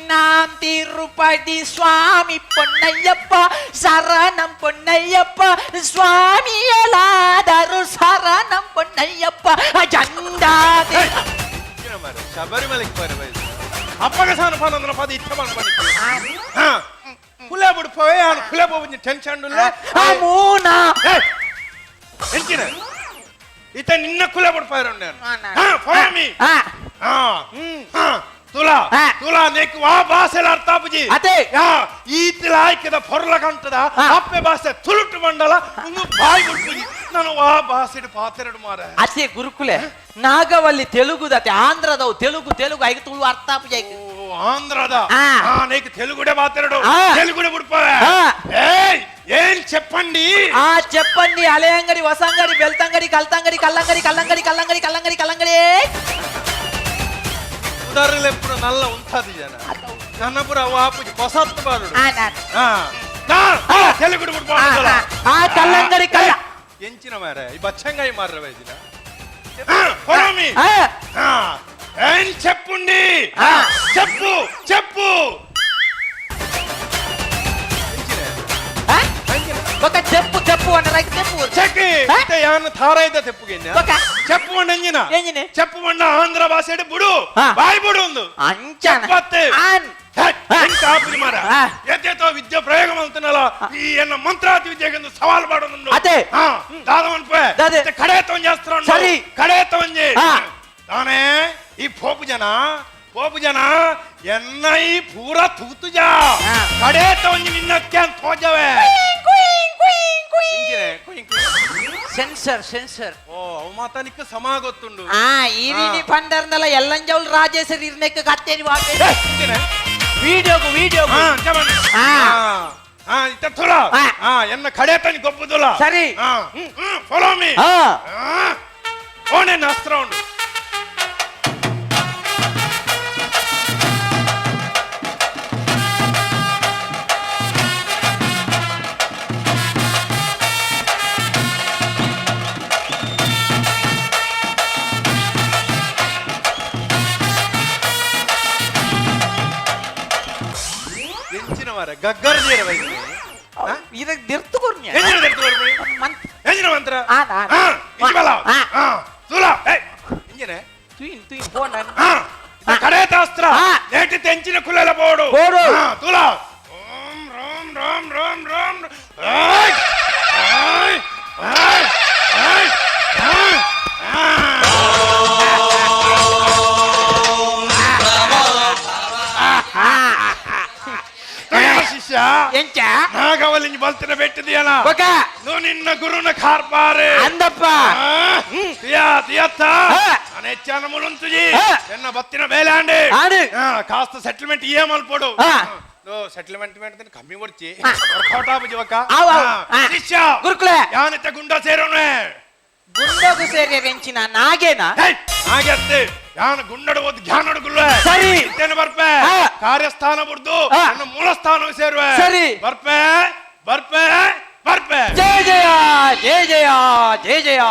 ஒன்னாம் திருப்பதி சுவாமி பொன்னையப்பா சரணம் பொன்னையப்பா சுவாமியலாதரு சரணம் பொன்னையப்பா ஜண்டாதி ಶಬರಿಮಲೆಗೆ ಬರಬಾಯಿ ಅಪ್ಪಗಸಾನ ಪಾನಂದ್ರ ಪದ ಇಚ್ಛೆ ಮಾಡ್ಕೊಂಡು ಕುಲೆ ಬಿಡ್ಪೋವೆ ಅವನು ಕುಲೆ ಬೋಬಂಜಿ ಟೆನ್ಷನ್ ಮೂನಾ ಎಂಚಿನ ಈತ ನಿನ್ನ ಕುಲೆ ಬಿಡ್ಪಾಯಿರ ಫಾಮಿ ತುಲಾ ತುಲಾ ನೆಕ್ ವಾ ಭಾಷೆಲ ಅರ್ಥಾಪುಜಿ ಅದೇ ಈತಿಲ ಆಯ್ಕೆದ ಪೊರ್ಲ ಕಂಟದ ಅಪ್ಪೆ ಭಾಷೆ ತುಳುಟು ಮಂಡಲ ಒಂದು ಬಾಯಿ ಬಿಡ್ಪುಜಿ ನಾನು ವಾ ಭಾಷೆ ಪಾತೆರಡು ಮಾರ ಅದೇ ಗುರುಕುಲೆ ನಾಗವಲ್ಲಿ ತೆಲುಗುದತೆ ಆಂಧ್ರದವು ತೆಲುಗು ತೆಲುಗು ಐದು ತುಳು ಅರ್ಥಾಪುಜಿ ఆంధ్రదా నీకు తెలుగుడే మాట్లాడు తెలుగుడే పుడిపోవా ఏం చెప్పండి చెప్పండి అలే అంగడి వసంగడి బెల్తంగడి కల్తంగడి కల్లంగడి కల్లంగడి కల్లంగడి కల్లంగడి కల్లంగడి ఉదాహరణలు ఎప్పుడు నల్ల ఉంటది జన నన్నపుర వాపుజి కొసత్తు బాలుడు తెలుగుడు పుడిపోవా కల్లంగడి కల్ల ఎంచిన మారే ఈ బచ్చంగాయి మారవే దిన పొరమి ఏం చెప్పుండి చెప్పు చెప్పు ఒక చెప్పు చెప్పు అన్న చెప్పు చెక్కి అంటే యాన తారైద తెప్పుగిన్న చెప్పు అంజిన చెప్పు ಅಣ್ಣ ಆಂಧ್ರ ಭಾಷೆ ಬುಡು ಬಾಯಿ ಬುಡು ಒಂದು ಅಂಚನತ್ತೆ ಕಾಪುಲಿ ಮಾರ ಎದ್ದೇತೋ ವಿದ್ಯೆ ಪ್ರಯೋಗ ಮಾಡ್ತಾನಲ್ಲ ಈ ಎನ್ನ ಮಂತ್ರಾತಿ ವಿದ್ಯೆಗೆ ಸವಾಲ್ ಮಾಡೋದು ಅದೇ ದಾದವನ್ ಕಡೆ ತಗೊಂಡ್ ಜಾಸ್ತ್ರ ಸರಿ ಕಡೆ ತಗೊಂಜಿ ತಾನೇ ಈ ಪೋಪು ಜನ ಎನ್ನ ಈ ಪೂರ ತೂತುಜಾ ಕಡೆ ತಗೊಂಜಿ ನಿನ್ನಕ್ಕೆ ಅಂತ ಹೋಜವೆ ಸೆನ್ಸರ್ ಸೆನ್ಸರ್ ಓ ಅವ ಮಾತಾನಿಕ್ಕೆ ಸಮ ಗೊತ್ತುಂಡು ఈరిని పండర్నల ఎల్లంజౌల్ రాజేశ్వరి ఇర్నెక్క కత్తేని వాపే వీడియోకు చెప్పండి ಇತ್ತ ತುಲ ಎನ್ನ ಕಡೆ ತನಿ ಗೊಬ್ಬುದುಲ ಸರಿ. ಫಾಲೋ ಮೀ ಓನೆ ಅಸ್ತ್ರ ಉಂಡು ಎಂಚಿನ ಮಾರ ಗಗ್ಗರ ಇದಕ್ಕೆ ದಿರ್ತು ಕೊರ್ನ್ಯ ಎಂಜಿನ ಮಂತ್ರ ತುಲ ಎಂಜಿನ ಫೋನ್ ಕಡೆ ಅಸ್ತ್ರ ನೇಟಿ ತೆಂಚಿನ ಕುಲೆಲ ಬೋಡು ತುಲ ಓಂ ರಾಮ್ ರಾಮ್ ರಾಮ್ ರಾಮ್ ಶಿಷ್ಯ ಎಂಚ ನಾಗವಲ್ಲಿ ಬಲ್ತಿನ ಬೆಟ್ಟಿದೆಯಲ್ಲ ನೀವು ನಿನ್ನ ಗುರುನ ಕಾರ್ಬಾರೆ ಅಂದಪ್ಪ ನಾನು ಹೆಚ್ಚಾನ ಮುಳುಂತುಜಿ ಎನ್ನ ಬತ್ತಿನ ಬೇಲಾಂಡೆ ಕಾಸ್ತ ಸೆಟಲ್ಮೆಂಟ್ ಇಎಂ ಅಲ್ಪೋಡು ಸೆಟಲ್ಮೆಂಟ್ ಮಾಡ್ತೀನಿ ಕಮ್ಮಿ ಕೊಡ್ಚಿ ವರ್ಕೌಟ್ ಆಪುಜಿವಕ್ಕ ಶಿಷ್ಯ ಗುರುಕುಲೆ ಯಾನಿತ್ತ ಗುಂಡ ಸೇರೋಣ ಗುಂಡೋಗು ಸೇರಿ ಎಂಚಿನ ನಾಗೇನಾ ಹಾಗೆ ಅಷ್ಟೇ ಯಾನ ಗುಂಡಡು ಓದ್ ಜ್ಞಾನ ಅಡುಗುಲ್ವೆ ಸರಿ ಇತ್ತೇನೆ ಬರ್ಪೆ ಕಾರ್ಯಸ್ಥಾನ ಬಿಡ್ದು ನನ್ನ ಮೂಲ ಸ್ಥಾನಕ್ಕೆ ಸೇರುವೆ ಸರಿ ಬರ್ಪೆ ಬರ್ಪೆ ಬರ್ಪೆ ಜಯ ಜಯ ಜಯ ಜಯ ಜಯ ಜಯ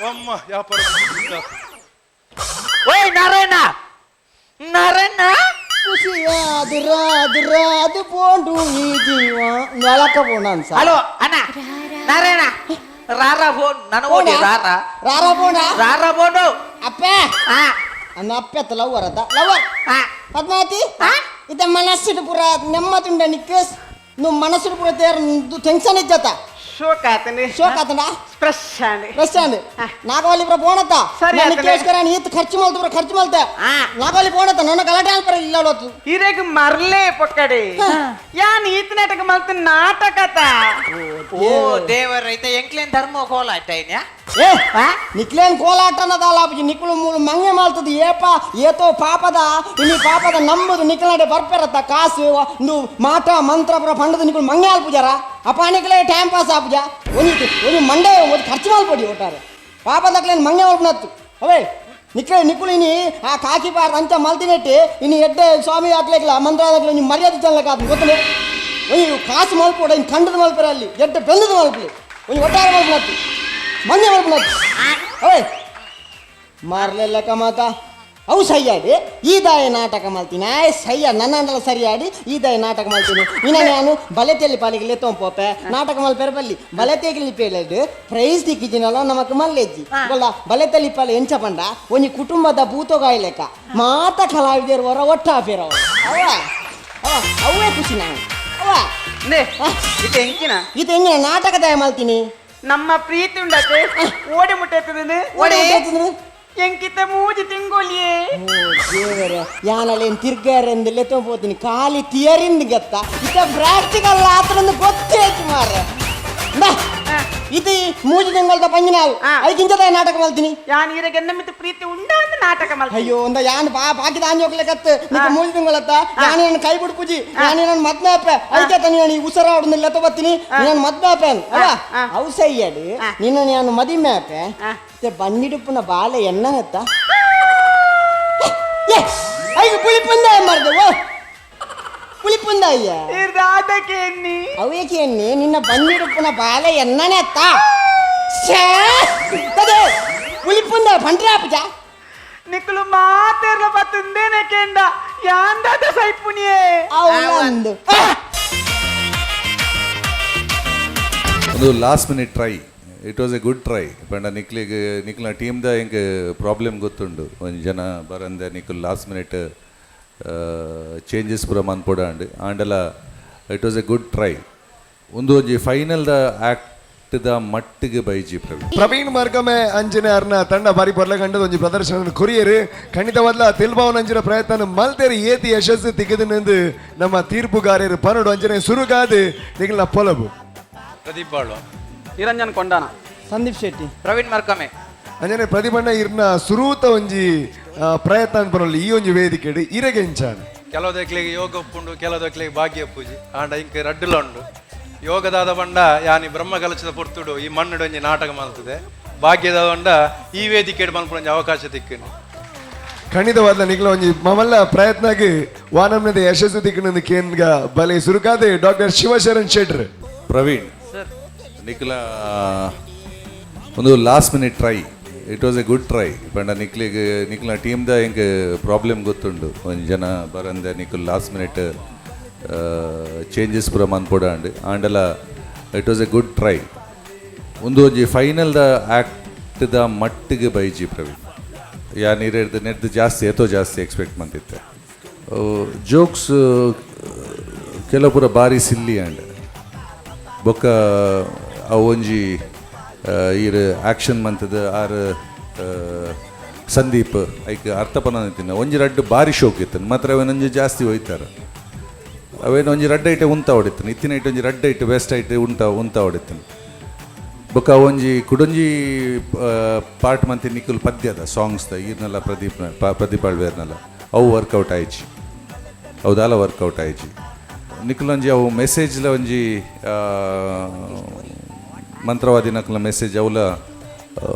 ಅಮ್ಮ ವ್ಯಾಪಾರ ಓಯ್ ನಾರಾಯಣ ನಾರಾಯಣ ಅದು ಪೋಂಡು ಈ ಜೀವ ನೆಲಕ ಪೋಣ ಹಲೋ ಅಣ್ಣ ನಾರಾಯಣ ರಾರಾ ಫೋನ್ ನನಗೋಡಿ ರಾರಾ ರಾರಾ ಪೋಣ ರಾರಾ ಫೋನು ಅಪ್ಪೆ ಅನ್ನ ಅಪ್ಪೆತ್ತ ಲವರ್ ಅದ ಲವರ್ ಪದ್ಮಾವತಿ ಇದ ಮನಸ್ಸಿಡು ಪೂರ ನೆಮ್ಮದುಂಡ ನಿಕ್ಕಸ್ నువ్వు మనసుడు పూర టెన్షన్ ఇచ్చా ಶೋಕ ಆತನಿ ಶೋಕಾತನ ಪ್ರಶಾಂತ್ ಪ್ರಶಾಂತ್ ನಾಗವಲ್ಲಿ ಪೂರ ಪೋಣತ್ತ ಸರಿ ನಿಕ್ಕೋಸ್ಕರ ನೀತ್ ಖರ್ಚು ಮಾಡ್ತು ಪೂರ ಖರ್ಚು ಮಾಡ್ತೆ ನಾಗವಲ್ಲಿ ಪೋಣತ್ತ ನನ್ನ ಗಲಾಟೆ ಅನ್ಪರ ಇಲ್ಲ ಅವತ್ತು ಹಿರೇಗ ಮರ್ಲೇ ಪಕ್ಕಡೆ ಯಾನ್ ಈತ ನಾಟಕ ಮಾಡ್ತ ನಾಟಕತ ಓ ದೇವರ ಐತ ಎಂಕ್ಲೇನ್ ಧರ್ಮ ಕೋಲಾಟ ಐನ್ಯಾ ఏ నిక్లేన్ కోలాటన్నదాల నిక్కులు మూడు మంగే మాల్తుంది ఏతో పాపದ ಇನಿ ಪಾಪದ ನಂಬುದು ನಿಕ್ಕಲಾಡೆ ಬರ್ಪೆರತ್ತ ಕಾಸು నువ్వు మాట ಮಂತ್ರ ಪುರ ಪಂಡದ ನಿಕ್ಕಲು ಮಂಗೆ ಆಲ್ಪುಜಾರ ಅಪ್ಪ ನಿಕ್ಕಲೇ ಟೈಮ್ ಪಾಸ್ ಆಪುಜ ಒಂದು ಮಂಡೆ ಒಂದು ಖರ್ಚು ಮಾಲ್ಪಡಿ ಒಟ್ಟಾರೆ ಪಾಪದಕ್ಲೇನು ಮಂಗೆ ಮಾಲ್ಪನತ್ತು ಅವೇ ನಿಕ್ಕಲೆ ನಿಕ್ಕಲು ಇನಿ ಆ ಕಾಕಿ ಪಾರ ಅಂಚ ಮಲ್ತಿನೆಟ್ಟಿ ಇನಿ ಎಡ್ಡೆ ಸ್ವಾಮಿ ಹಾಕ್ಲಿಕ್ಕಿಲ್ಲ ಮಂತ್ರಾದಾಗ್ಲಿ ನೀವು ಮರ್ಯಾದೆ ಚೆಲ್ಲಕ ಅದು ಗೊತ್ತಲೇ ಒಂದು ಕಾಸು ಮಲ್ಪೋಡ ಇನ್ನು ಖಂಡದ ಮಲ್ಪರೆ ಅಲ್ಲಿ ಎಡ್ಡೆ ಬೆಲ್ಲದ ಮಲ್ಪಲಿ ಒಂದು ಒಟ್ಟಾರೆ ಮಲ್ಪನತ್ತು ಮಂಗೆ ಮಲ್ಪನತ್ತು ಅವೇ ಮಾರ್ಲೆಲ್ಲ ಕಮಾತ ಅವು ಸರಿಯಾಡಿ ಈ ದಾಯ ನಾಟಕ ಮಾಡ್ತೀನಿ ಸಯ್ಯ ನನ್ನಂದಲ್ಲ ಸರಿಯಾಡಿ ಈ ದಾಯ ನಾಟಕ ಮಾಡ್ತೀನಿ ಇನ್ನು ನಾನು ಬಲೆತೆಯಲ್ಲಿ ಪಾಲಿಗೆ ಲೆತ್ತೊಂಪೋಪೆ ನಾಟಕ ಮಲ್ಪೆರ ಬಲ್ಲಿ ಬಲೆತೆಗಿಲಿ ಪೇಳೆಡು ಪ್ರೈಸ್ ದಿಕ್ಕಿದ್ದೀನಲ್ಲ ನಮಕ್ ಮಲ್ಲೆಜ್ಜಿ ಗೊಲ್ಲ ಬಲೆತೆಲ್ಲಿ ಪಾಲೆ ಎಂಚ ಪಂಡ ಒಂದು ಕುಟುಂಬದ ಭೂತೋಗಾಯ್ಲೆಕ್ಕ ಮಾತ ಕಲಾವಿದರು ಹೊರ ಒಟ್ಟಾಪೇರ ಅವ ಅವ ಅವೇ ಖುಷಿ ನಾನು ಅವ ಇದು ಎಂಕಿನ ಇದು ಹೆಂಗಿನ ನಾಟಕ ದಾಯ ಮಾಡ್ತೀನಿ ನಮ್ಮ ಪ್ರೀತಿ ಉಂಡತೆ ಓಡಿ ಮುಟ್ಟೆತ್ತದ ಓಡಿ ಎಂಕಿತ ಮೂಜಿ ತಿಂಗೋಲಿಯೇ ದೇವರೇ ಯಾನಲ್ಲಿ ತಿರ್ಗಾರೆಂದು ಲೆತ್ತೋತೀನಿ ಖಾಲಿ ತಿಯರಿಂದ ಗತ್ತ ಇತ ಪ್ರಾಕ್ಟಿಕಲ್ ಆತನೊಂದು ಗೊತ್ತೇತು ಮಾರ್ರೆ ಇದು ಮೂಜಿ ತಿಂಗಳದ ಪಂಜಿನಾಲ್ ಐಕಿಂಚದ ನಾಟಕ ಮಾಡ್ತೀನಿ ಯಾನ್ ಈರಗೆ ಎನ್ನಮಿತ ಪ್ರೀತಿ ಉಂಡ ಅಂತ ನಾಟಕ ಮಾಡ್ತೀನಿ ಅಯ್ಯೋ ಒಂದ ಯಾನ್ ಬಾಕಿದ ಆಂಜೋಕ್ಲೆಕತ್ತು ನಿಕ್ಕೆ ಮೂಜಿ ತಿಂಗಳತ್ತ ಯಾನ್ ಏನು ಕೈ ಬಿಡು ಪೂಜಿ ಯಾನ್ ಏನು ಮದ್ವೆ ಅಪ್ಪ ಐಕೆ ತನಿ ನಾನು ಉಸರ ಹೊಡೆದು ಲೆತ್ತ ಬತ್ತೀನಿ ನಾನು ಮದ್ವೆ ಅಪ್ಪನ್ ಅವು ಸೈಯಡು ನಿನ್ನ ನಾನು ಮದಿಮೆ ಅಪ್ಪ ಬಂದಿಡುಪ್ಪನ ಬಾಲೆ ಎನ್ನತ್ತ ಐದು ಪುಳಿ ಪಂದಾಯ ಮಾಡ್ದೆ పులిపుందయ్యా అవేకేన్ని నిన్న బండిడుపున బాలే ఎన్ననేత్త పులిపుంద పండ్రాపుజా నిక్కులు మాతేర్ల బతుందేనే కేండ యాందాద సైపునియే అవునందు ಒಂದು last minute try it was a good try ಪಂಡ ನಿಕ್ಲಿನ ಟೀಮ್ದ ಹೆಂಗೆ ಪ್ರಾಬ್ಲಮ್ ಗೊತ್ತುಂಡು ಒಂದು ಜನ ಬರಂದೆ ನಿಕ್ಲು ಲಾಸ್ಟ್ ಮಿನಿಟ್ ಚೇಂಜಸ್ ಪೂರ ಮನ್ಪೊಡ ಆಂಡಲ it was a good try ಒಂದು ಫೈನಲ್ದ ಆಕ್ಟ್ದ ಮಟ್ಟಿಗೆ ಬೈಜಿ ಪ್ರವೀಣ್ ಮಾರ್ಗಮೆ ಅಂಜನೆ ಅರ್ನ ತಂಡ ಬಾರಿ ಬರ್ಲಗಂಡದ ಒಂಜಿ ಪ್ರದರ್ಶನ ಕೊರಿಯರು ಖಂಡಿತವಾದ್ಲ ತಿಲ್ಬಾವನ ಅಂಜಿನ ಪ್ರಯತ್ನ ಮಲ್ತೇರಿ ಏತಿ ಯಶಸ್ಸು ತೆಗೆದನೆಂದು ನಮ್ಮ ತೀರ್ಪುಗಾರರು ಪನ್ನಡು ಅಂಜನೆ ಸುರುಗಾದು ನಿಗಲ ಪೊಲಬು ಪ್ರದೀಪ್ ಬಾಳು ನಿರಂಜನ್ ಕೊಂಡಾನ ಸಂದೀಪ್ ಶೆಟ್ಟಿ ಪ್ರವೀಣ್ ಮಾರ್ಗಮೆ ಅಂಜನೆ ಪ್ರತಿಭಣ್ಣ ಇರ್ನ ಸುರೂತ ಒಂಜಿ ಪ್ರಯತ್ನ ಅನ್ಪನೊಲ್ಲಿ ಈ ಒಂಜಿ ವೇದಿಕೆ ಇರಗೆಂಚಾನ ಕೆಲವುದಕ್ಲಿಗೆ ಯೋಗ ಒಪ್ಪುಂಡು ಕೆಲವುದಕ್ಲಿಗೆ ಭಾಗ್ಯ ಪೂಜೆ ಆಂಡ ಇಂಕ ರಡ್ಡುಲ ಉಂಡು ಯೋಗದಾದ ಬಂಡ ಯಾನಿ ಬ್ರಹ್ಮ ಕಲಚದ ಪೊರ್ತುಡು ಈ ಮಣ್ಣುಡು ಒಂಜಿ ನಾಟಕ ಮಲ್ತದೆ ಭಾಗ್ಯದ ಬಂಡ ಈ ವೇದಿಕೆ ಮಲ್ಪೊಂಜಿ ಅವಕಾಶ ತಿಕ್ಕನು ಖಂಡಿತವಾದ ನಿಖಲ ಒಂಜಿ ಮಮಲ್ಲ ಪ್ರಯತ್ನಗೆ ವಾನಮ್ನದ ಯಶಸ್ಸು ತಿಕ್ಕನ ಕೇನ್ಗ ಬಲೆ ಸುರುಕಾದೆ ಡಾಕ್ಟರ್ ಶಿವಶರಣ್ ಶೆಟ್ರ್ ಪ್ರವೀಣ್ ನಿಖಲ ಒಂದು last minute try it was a good try ಪಂಡ ನಿಕ್ಲ ಟೀಮ್ದ ಹೆಂಗೆ ಪ್ರಾಬ್ಲಮ್ ಗೊತ್ತುಂಡು ಒಂದು ಜನ ಬರಂದೆ ನಿಖಲ್ ಲಾಸ್ಟ್ ಮಿನಿಟ್ ಚೇಂಜಸ್ ಪೂರ ಮನ್ಪೊಡಾಂಡು ಆಂಡಲ it was a good try ಒಂದು ಒಂಜಿ ಫೈನಲ್ದ ಆ್ಯಕ್ಟ್ದ ಮಟ್ಟಿಗೆ ಬೈಜಿ ಪ್ರವೀಣ್ ಯಾ ನೆಡ್ದು ಜಾಸ್ತಿ ಎಕ್ಸ್ಪೆಕ್ಟ್ ಮಂತಿತ್ತೆ ಜೋಕ್ಸ್ ಕೆಲವು ಪೂರ ಭಾರಿ ಸಿಲ್ಲಿ ಆ್ಯಂಡ್ ಬೊಕ್ಕ ಅವು ಒಂಜಿ ಈರ್ ಆ್ಯಕ್ಷನ್ ಮಂತದ ಆರ್ ಸಂದೀಪ್ ಐಕ್ ಅರ್ಥಪನ ಅಂತಿನ ಒಂಜಿ ರಡ್ಡು ಭಾರಿ ಶೋಕ್ ಇತ್ತನು ಮಾತ್ರ ಅವನೊಂಜಿ ಜಾಸ್ತಿ ಹೋಯ್ತಾರೆ ಅವೇನು ಒಂಜಿ ರಡ್ಡ ಐಟೆ ಉಂತ ಹೊಡಿತಾನೆ ಇತ್ತಿನ ಐಟೆ ಒಂಜಿ ರಡ್ಡ ಐಟೆ ವೆಸ್ಟ್ ಐಟೆ ಉಂತ ಹೊಡಿತಾನೆ ಬೊಕ್ಕ ಒಂಜಿ ಕುಡೊಂಜಿ ಪಾರ್ಟ್ ಮಂತಿ ನಿಖಲ್ ಪದ್ಯದ ಸಾಂಗ್ಸ್ದ ಈರ್ನೆಲ್ಲ ಪ್ರದೀಪ್ ಅಳ್ವೇರ್ನೆಲ್ಲ ಅವು ವರ್ಕೌಟ್ ಆಯ್ಚಿ ಅವದೆಲ್ಲ ವರ್ಕೌಟ್ ಆಯ್ಚಿ ನಿಖಲ್ ಒಂಜಿ ಅವು ಮೆಸೇಜ್ಲ ಒಂಜಿ ಮಂತ್ರವಾದಿ ನಕ್ಲ ಮೆಸೇಜ್ ಅವಲ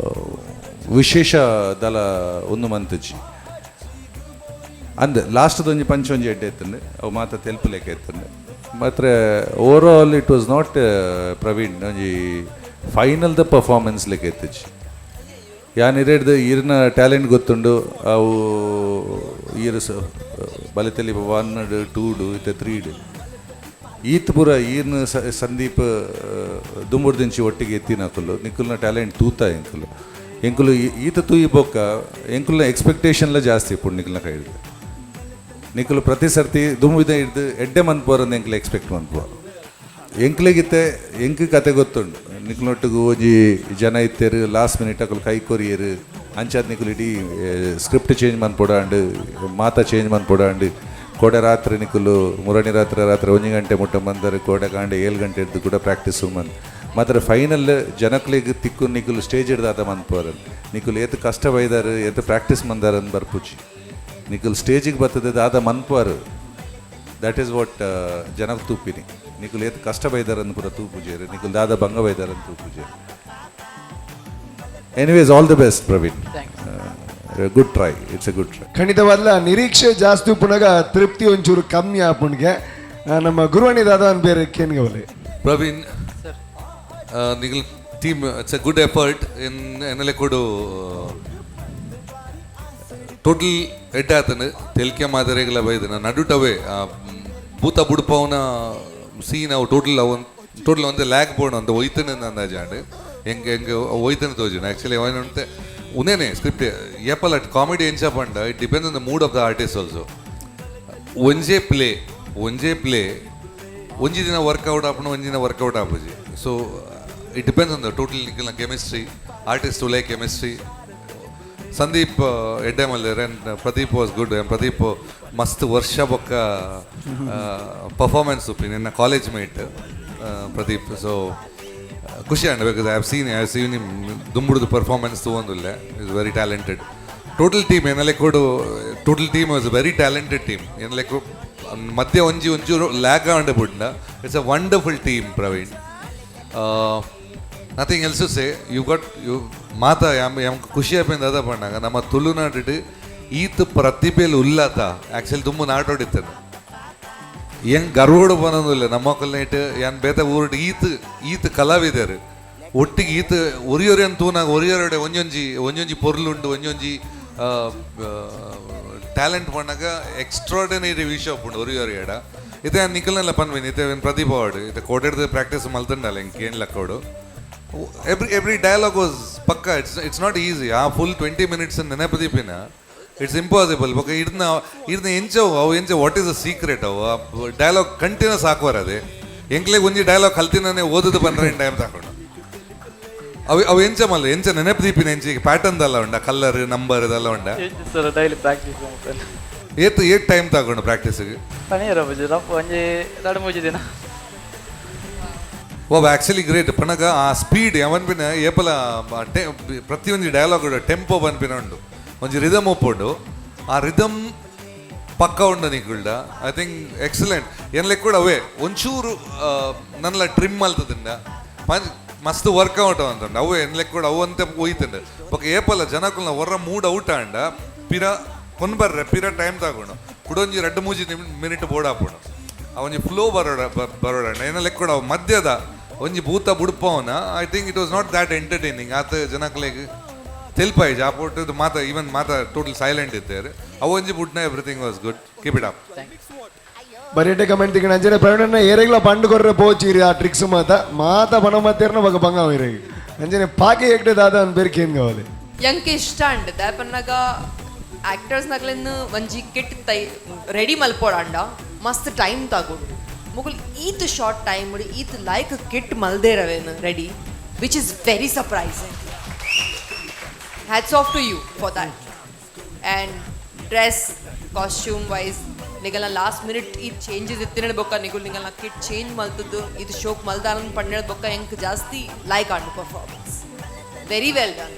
ವಿಶೇಷ ದಲ ಒಂದು ಮಂತಜಿ ಅಂದ್ ಲಾಸ್ಟ್ದ ಒಂಜಿ ಪಂಚ ಒಂಜಿ ಎಡ್ಡೆ ಎತ್ತಂಡೆ ಅವು ಮಾತ ತೆಲ್ಪು ಲೆಕ್ಕ ಎತ್ತಂಡೆ ಮಾತ್ರ over all it was not Praveen ಒಂಜಿ ಫೈನಲ್ದ ಪರ್ಫಾರ್ಮೆನ್ಸ್ ಲೆಕ್ಕ ಎತ್ತಜಿ ಯಾನ್ ಇರೇಡ್ದು ಈರ್ನ ಟ್ಯಾಲೆಂಟ್ ಗೊತ್ತುಂಡು ಅವು ಈರು ಬಲಿತಲಿ 1 2 ಇತ್ತೆ 3 ಈತ್ ಪೂರ ಈರ್ನ ಸಂದೀಪ್ ದುಂಬುರ್ದಿಂಚಿ ಒಟ್ಟಿಗೆ ಎತ್ತಿನಾಕುಲು ನಿಖಲ್ನ ಟ್ಯಾಲೆಂಟ್ ತೂತ ಎಂಕುಲು ಈತ ತೂಯಿ ಬೊಕ್ಕ ಎಂಕುಲ್ನ ಎಕ್ಸ್ಪೆಕ್ಟೇಷನ್ಲ ಜಾಸ್ತಿ ಇಪ್ಪುಡು ನಿಖಲ್ನ ಕೈಡ್ದು ನಿಖಲು ಪ್ರತಿ ಸರ್ತಿ ದುಂಬಿದ ಹಿಡ್ದು ಎಡ್ಡೆ ಮನ್ಪೋರಂದು ಎಂಕ್ಲೆ ಎಕ್ಸ್ಪೆಕ್ಟ್ ಮನ್ಪುವ ಎಂಕ್ಲೆಗಿತ್ತೆ ಎಂಕ್ ಕತೆ ಗೊತ್ತುಂಡು ನಿಖಲ್ನೊಟ್ಟಿಗೆ ಓಜಿ ಜನ ಇತ್ತೇರು ಲಾಸ್ಟ್ ಮಿನಿಟ್ ಅಕಲು ಕೈ ಕೊರಿಯರು ಅಂಚಾದ ನಿಖಲು ಇಡೀ ಸ್ಕ್ರಿಪ್ಟ್ ಚೇಂಜ್ ಮನ್ಪೊಡಾಂಡು ಮಾತ ಚೇಂಜ್ ಮನ್ಪೊಡಾಂಡು ಕೋಡೆ ರಾತ್ರಿ ನಿಖಲು ಮುರಣಿ ರಾತ್ರಿ 1 ಗಂಟೆ ಮುಟ್ಟ ಬಂದರೆ ಕೋಡೆ ಕಾಂಡೆ 7 ಗಂಟೆ ಇದ್ದು ಕೂಡ ಪ್ರಾಕ್ಟೀಸು ಮಾತ್ರ ಫೈನಲ್ ಜನಕ್ಲಿಗೆ ತಿಕ್ಕು ನಿಖಲು ಸ್ಟೇಜ್ ಹಿಡ್ದಾದ ಮನ್ಪೋರನ್ ನಿಖಲು ಏತು ಕಷ್ಟ ಬೈದಾರು ಏತು ಪ್ರಾಕ್ಟೀಸ್ ಮಂದಾರನ್ ಬರ್ಪುಚಿ ನಿಖಲ್ ಸ್ಟೇಜಿಗೆ ಬರ್ತದೆ ದಾದ ಮನ್ಪಾರು ದಟ್ ಈಸ್ ವಾಟ್ ಜನಕ್ಕೆ ತೂಪಿನಿ ನಿಖಲ್ ಏತು ಕಷ್ಟ ಬೈದಾರನ್ ಪೂರ ತೂಪುಜೇರು ನಿಖಲ್ ದಾದ ಭಂಗ ಬೈದಾರನ್ ತೂಪುಜೇರು anyways all the best Praveen good try it's a good try ಖಂಡಿತವಾದ ನಿರೀಕ್ಷೆ ಜಾಸ್ತಿ ಉಪ್ಪುನಾಗ ತೃಪ್ತಿ ಒಂಚೂರು ಕಮ್ಮಿ ಆಪುಣ್ಗೆ ನಮ್ಮ ಗುರುವಾಣಿ ದಾದ ಅನ್ ಬೇರೆ ಕೇನ್ಗೆ ಒಲೆ ಪ್ರವೀಣ್ ನಿಖಲ್ team it's a good effort ಎನ್ನಲೆ ಕೊಡು ಟೋಟಲ್ ಎಡ್ಡೆ ಆತನು ತೆಲ್ಕೆ ಮಾದರಿಗಳ ಬೈದನ ನಡುಟವೇ ಭೂತ ಬುಡ್ಪವನ ಸೀನ್ ಅವು ಟೋಟಲ್ ಒಂದು ಲ್ಯಾಕ್ ಬೋರ್ಡ್ ಅಂತ ಒಯ್ತನೆ ಅಂದಾಜಾಂಡು ಹೆಂಗೆ ಒಯ್ತನೆ ತೋಜನ ಆ್ಯಕ್ಚುಲಿ ಅವನಂತೆ ಉನೇನೆ ಸ್ಕ್ರಿಪ್ಟ್ ಏಪಲ್ ಅಟ್ ಕಾಮಿಡಿ ಎಂಚ ಪಂಡ it depends on the mood of the artist also ಒಂಜೇ ಪ್ಲೇ ಒಂಜಿ ದಿನ ವರ್ಕೌಟ್ ಆಪಣ ಒಂಜಿ ದಿನ ವರ್ಕೌಟ್ ಆಪುಜಿ so it depends on the total ನಿಖಲ್ನ ಕೆಮಿಸ್ಟ್ರಿ ಆರ್ಟಿಸ್ಟ್ ಉಲೇ ಕೆಮಿಸ್ಟ್ರಿ ಸಂದೀಪ್ ಎಡ್ಡೆ ಮಲ್ಲೇರ್ and Pradeep was good Pradeep ಮಸ್ತ್ ವರ್ಷ ಬೊಕ್ಕ ಪರ್ಫಾರ್ಮೆನ್ಸ್ ಉಪ್ಪಿ ನಿನ್ನ ಕಾಲೇಜ್ ಮೇಟ್ ಪ್ರದೀಪ್ ಸೊ ಖುಷಿ and because I have seen ನಿಮ್ ದುಂಬುಡ್ದು ಪರ್ಫಾರ್ಮೆನ್ಸ್ ತೊಗೊಂದಿಲ್ಲ is very talented total team ಏನಲೆ ಕೊಡು total team was very talented team ಏನಲೆ ಮಧ್ಯೆ ಒಂಚೂರು ಲ್ಯಾಗ್ ಆಂಡ್ ಬಿಡ್ನ it's a wonderful team Praveen nothing else to say you ಮಾತ ಖುಷಿ ಆಯ್ತು ಅದ ಪಂಡಾಗ ನಮ್ಮ ತುಳುನಾಡು ಈತ್ ಪ್ರತಿಭೆಯಲ್ಲಿ ಉಲ್ಲಾತ ಆ್ಯಕ್ಚುಲಿ ತುಂಬ ನಾಟೋಡಿತ್ತಾನೆ ಹೆಂಗೆ ಗರ್ವಡು ಬಂದಿಲ್ಲ ನಮ್ಮ ಮಕ್ಕಳನ್ನ ಏನ್ ಬೇತ ಊರಿಟ್ಟು ಈತ್ ಕಲಾವಿದರು ಒಟ್ಟಿಗೆ ಈತ್ ಒರಿಯೊರೆ ಅಂತ ತೂನಾಗ ಒರಿಯೊರಡೆ ಒಂಜೊಂಜಿ ಪೊರ್ಲುಂಡು ಒಂಜೊಂಜಿ ಟ್ಯಾಲೆಂಟ್ ಪಂಡಾಗ ಎಕ್ಸ್ಟ್ರಾರ್ಡಿನರಿ ವಿಷಯ ಉಂಡು ಒರಿಯೊರೆ ಎಡ ಇತ್ತೆ ನಿಖಲ್ನೆಲ್ಲ ಪನ್ವೇನು ಇತ್ತೆ ಪ್ರದೀಪ್ ಅವಾರ್ಡ್ ಇತ್ತೆ ಕೋಟೆಡ್ದು ಪ್ರಾಕ್ಟೀಸ್ ಮಲ್ತಂಡಲ್ಲ ಹೆಂಗೆ ಏನು ಲಕ್ಕೋಡು ಎವ್ರಿ ಡಯಲಾಗ್ ವಾಸ್ ಪಕ್ಕ ಇಟ್ಸ್ ನಾಟ್ ಈಸಿ ಆ ಫುಲ್ 20 minutes ನೆನಪದೀಪಿನ ಇಟ್ಸ್ ಇಂಪಾಸಿಬಲ್ ಬೊಕ್ಕ ಇರ್ನ ಎಂಚ ವಾಟ್ ಈಸ್ ದ ಸೀಕ್ರೆಟ್ ಅವು ಡಯಲಾಗ್ ಕಂಟಿನ್ಯೂಸ್ ಹಾಕುವಾರ ಅದೇ ಎಂಕ್ಲೆಗೆ ಒಂಜಿ ಡಯಲಾಗ್ ಕಲ್ತಿನೇ ಓದೋದು ಬಂದ್ರೆ ಟೈಮ್ ತಗೊಂಡು ಅವು ಎಂಚ ಮಲ್ಲ ಎಂಚ ನೆನಪದೀಪಿನ ಎಂಚ ಪ್ಯಾಟರ್ನ್ದೆಲ್ಲ ಉಂಡ ಕಲರ್ ನಂಬರ್ ಇದೆಲ್ಲ ಉಂಡ ಡೈಲಿ ಪ್ರಾಕ್ಟೀಸ್ ಏಟ್ ಟೈಮ್ ತಗೊಂಡು ಪ್ರಾಕ್ಟೀಸಿಗೆ ದಿನ ಒಬ್ಬ ಆ್ಯಕ್ಚುಲಿ ಗ್ರೇಟ್ ಪಣಗ ಆ ಸ್ಪೀಡ್ ಯಾವನ್ ಪಿನ ಏಪಲ ಪ್ರತಿಯೊಂದು ಡಯಲಾಗ್ ಟೆಂಪೋ ಬಂದ್ಪಿನ ಉಂಡು ಒಂಜಿ ರಿದಮ್ ಒಪ್ಪುಂಡು ಆ ರಿದಮ್ ಪಕ್ಕ ಉಂಡ ನಿಕುಲ್ಡ ಐ ಥಿಂಕ್ ಎಕ್ಸಲೆಂಟ್ ಏನ್ಲೆ ಕೂಡ ಅವೇ ಒಂಚೂರು ನನ್ಲ ಟ್ರಿಮ್ ಮಲ್ತದಿಂದ ಮಸ್ತ್ ವರ್ಕೌಟ್ ಅಂತಂಡ ಅವೇ ಎನ್ಲೆ ಕೂಡ ಅವು ಅಂತ ಹೋಯ್ತಂಡ ಬೊಕ್ಕ ಏಪಲ್ಲ ಜನಕ್ಕಲ್ನ ಹೊರ ಮೂಡ್ ಔಟ್ ಆಂಡ ಪಿರ ಕೊನ್ಬರ್ರೆ ಪಿರ ಟೈಮ್ ತಗೊಂಡು ಕುಡೊಂಜಿ 2-3 ಮಿನಿಟ್ ಬೋರ್ಡ್ ಹಾಪುಂಡು ಅವೊಂಜಿ ಫ್ಲೋ ಬರೋಡ ಏನೆಲ್ಲ ಕೂಡ ಮಧ್ಯದ ಒಂಜಿ ಭೂತ ಬುಡ್ಪವನ I think it was not that entertaining ಆತ ಜನಕ್ಲೆಗ್ ತೆಲ್ಪಾಯ್ಜ ಆ ಪೋಟದ ಮಾತ ಈವನ್ ಮಾತ ಟೋಟಲ್ ಸೈಲೆಂಟ್ ಇದ್ದಾರೆ ಅವೊಂಜಿ ಬುಡ್ನ everything was good keep it up ಬರೀಟೆ ಕಮೆಂಟ್ ತಿಕ್ಕ ಅಂಜನೆ ಪ್ರವೀಣನ ಏರೆಗ್ಲ ಪಂಡು ಕೊರ್ರೆ ಪೋಚಿರಿ ಆ ಟ್ರಿಕ್ಸ್ ಮಾತ ಪಣ ಮತ್ತೇರ್ನ ಬಗ ಬಂಗ ಇರಗಿ ಅಂಜನೆ ಪಾಕಿ ಏಕ್ಟೆ ದಾದ ಅನ್ ಬೇರೆ ಕೇನ್ ಕಾవాలి ಎಂಕೆ ಇಷ್ಟ ಅಂಡ್ ದಾಪನ್ನಾಗ ಆಕ್ಟರ್ಸ್ ನಗ್ಲೆನ್ನು ಒಂಜಿ ಕಿಟ್ ತೈ ರೆಡಿ ಮಲ್ಪೋಡಾಂಡ ಮಸ್ತ್ ಟೈಮ್ ತಗೊಂಡು ಮುಗುಲ್ ಈತ್ ಶಾರ್ಟ್ ಟೈಮ್ ಉಡಿ ಈತ್ ಲೈಕ್ ಕಿಟ್ ಮಲ್ದೇರವೇನು ready which is very surprising hats off to you for that and dress costume wise ನಿಗಲ್ನ ಲಾಸ್ಟ್ ಮಿನಿಟ್ ಈ ಚೇಂಜಸ್ ಇತ್ತಿನ ಬೊಕ್ಕ ನಿಗುಲ್ ನಿಗಲ್ನ ಕಿಟ್ ಚೇಂಜ್ ಮಲ್ತದ್ದು ಇದು ಶೋಕ್ ಮಲ್ದಾರನ್ ಪಂಡ ಬೊಕ್ಕ ಎಂಕ್ ಜಾಸ್ತಿ ಲೈಕ್ ಆಂಡು performance very well done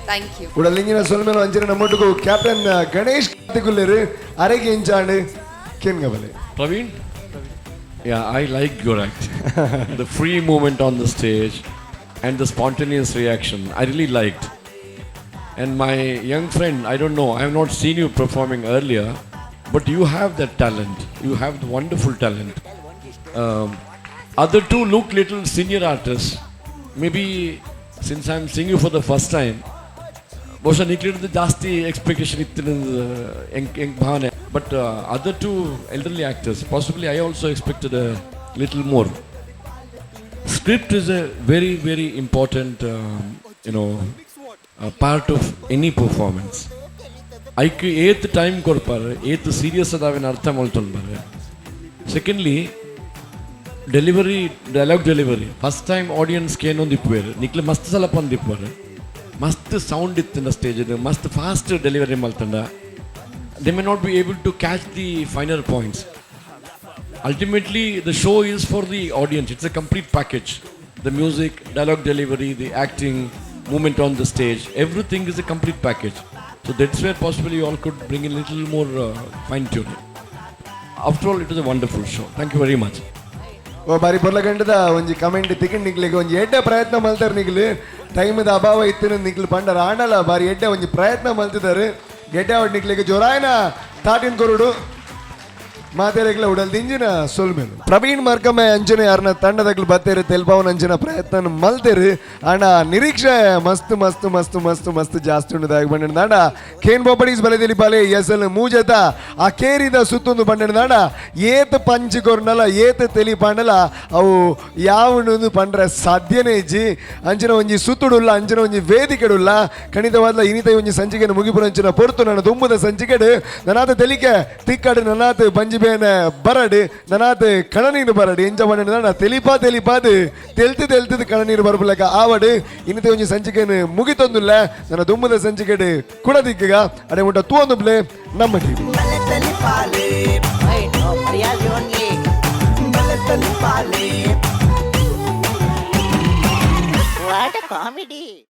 thank you ಉಡಲಿಂಗಿನ ಸೊಲ್ಮೇಲೆ ಅಂಜನೆ ನಮ್ಮೊಟ್ಟಿಗೂ ಕ್ಯಾಪ್ಟನ್ ಗಣೇಶ್ ಕಾರ್ತಿಕುಲ್ಲೇರು ಅರೆಗೆ ಇಂಚಾಂಡು ಕೇನ್ ಗಬಲೆ Praveen? Yeah, I like your act. The free movement on the stage and the spontaneous reaction, I really liked. And my young friend, I don't know, I have not seen you performing earlier, but you have that talent. You have the wonderful talent. Other two look little senior artists. Maybe since I'm seeing you for the first time, ಬಹುಶಃ ನಿಕ್ಲಿಡ್ದು ಜಾಸ್ತಿ expectation ಇತ್ತು ಎಂಗ್ ಭಾವನೆ but other two elderly actors possibly I also expected little more script is a very very important part of any performance ಐಕ್ ಏತ್ time ಕೊಡ್ಪಾರೆ ಏತ್ serious ಅದಾವೇನು ಅರ್ಥ ಮಾಡ್ಕೊಂಡ್ಬಾರೆ secondly delivery dialogue delivery first time ಆಡಿಯನ್ಸ್ಗೆ ಏನೊಂದು ಇಪ್ಪುವೇರು ನಿಕ್ಲೆ ಮಸ್ತ್ ಸಲ ಬಂದು ಇಪ್ಪುವಾರೆ ಮಸ್ತ್ ಸೌಂಡ್ ಇತ್ತಿನ ಸ್ಟೇಜ್ ಮಸ್ತ್ ಫಾಸ್ಟ್ ಡೆಲಿವರಿ ಮಲ್ತಂಡ they may not be able to catch the final points ultimately the show is for the audience it's a complete package the music dialogue delivery the acting moment on the stage everything is a complete package so that's where possibly you all could bring in little more fine tune after all it is a wonderful show thank you very much ಓ ಬಾರಿ ಬರ್ಲಗಂಡದ ಒಂಜಿ comment ತಿಕ್ಕೊಂಡು ನಿಕ್ಲಿಗೆ ಒಂಜಿ ಎಡ್ಡೆ ಪ್ರಯತ್ನ ಮಲ್ತಾರೆ ನಿಕ್ಲಿ ಟೈಮದ ಅಭಾವ ಇತ್ತು ನಿಕ್ಲಿ ಪಂಡರ ಆಂಡಲ ಬಾರಿ ಎಡ್ಡೆ ಒಂಜಿ ಪ್ರಯತ್ನ ಮಲ್ತಿದ್ದಾರೆ ಗೆಡ್ಡೆ ಅವಡ್ ನಿಕ್ಲಿಗೆ ಜೋರಾಯನ ತಾಟಿನ ಕೊರುಡು ಮಾತೇರೆಗ್ಲ ಉಡಲ್ ದಿಂಜಿನ ಸೊಲ್ಮೇನು ಪ್ರವೀಣ್ ಮಾರ್ಕಮ್ಮೆ ಅಂಜನೆ ಯಾರನ್ನ ತಂಡದಾಗ್ಲು ಬತ್ತೇರಿ ತೆಲ್ಪವನ್ ಅಂಜನ ಪ್ರಯತ್ನ ಮಲ್ತೇರಿ ಅಣ್ಣ ನಿರೀಕ್ಷೆ ಮಸ್ತ್ ಮಸ್ತ್ ಮಸ್ತ್ ಮಸ್ತ್ ಮಸ್ತ್ ಜಾಸ್ತಿ ಉಂಡದಾಗ ಬಂಡ ನಾಡ ಖೇನ್ ಬಾಪಡೀಸ್ ಬಲೆದಿಲಿ ಬಾಲೆ ಎಸಲ್ ಮೂಜತ ಆ ಕೇರಿದ ಸುತ್ತೊಂದು ಬಂಡ ನಾಡ ಏತ್ ಪಂಚ್ ಕೊರ್ನಲ ಏತ್ ತೆಲಿ ಪಂಡಲ ಅವು ಯಾವನೊಂದು ಪಂಡ್ರೆ ಸಾಧ್ಯನೇ ಇಜ್ಜಿ ಅಂಜನ ಒಂಜಿ ಸುತ್ತುಡುಲ್ಲ ಅಂಜನ ಒಂಜಿ ವೇದಿಕೆಡುಲ್ಲ ಖಂಡಿತವಾದ ಇನಿತ ಒಂಜಿ ಸಂಚಿಕೆಯನ್ನು ಮುಗಿಪುರ ಅಂಚನ ಪೊರ್ತು ನನ್ನ ತುಂಬದ ಸಂಚಿಕೆಡು ನನಾತ ತೆಲಿಕೆ ತಿಕ್ಕಡು ನನಾತ ಬಂಜಿ ಬರಡು ನನಾತ್ ಕಣನೀರು ಬರಡು ಎಂಜ ಬಂಡ ತೆಲಿಪಾದು ತೆಲ್ತದು ಕಣನೀರು ಬರಬಲಕ ಆವಡು ಇನ್ನತೆ ಒಂಜಿ ಸಂಚಿಕೆಯನ್ನು ಮುಗಿತೊಂದುಲ್ಲ ನನ್ನ ದುಮ್ಮದ ಸಂಚಿಕೆ ಕುಡ ದಿಕ್ಕಗ ಅಡೆ ಮುಟ್ಟ ತೂವೊಂದು ಪ್ಲೇ ನಮ್ಮ ಟೀಮ್ ಕಾಮಿಡಿ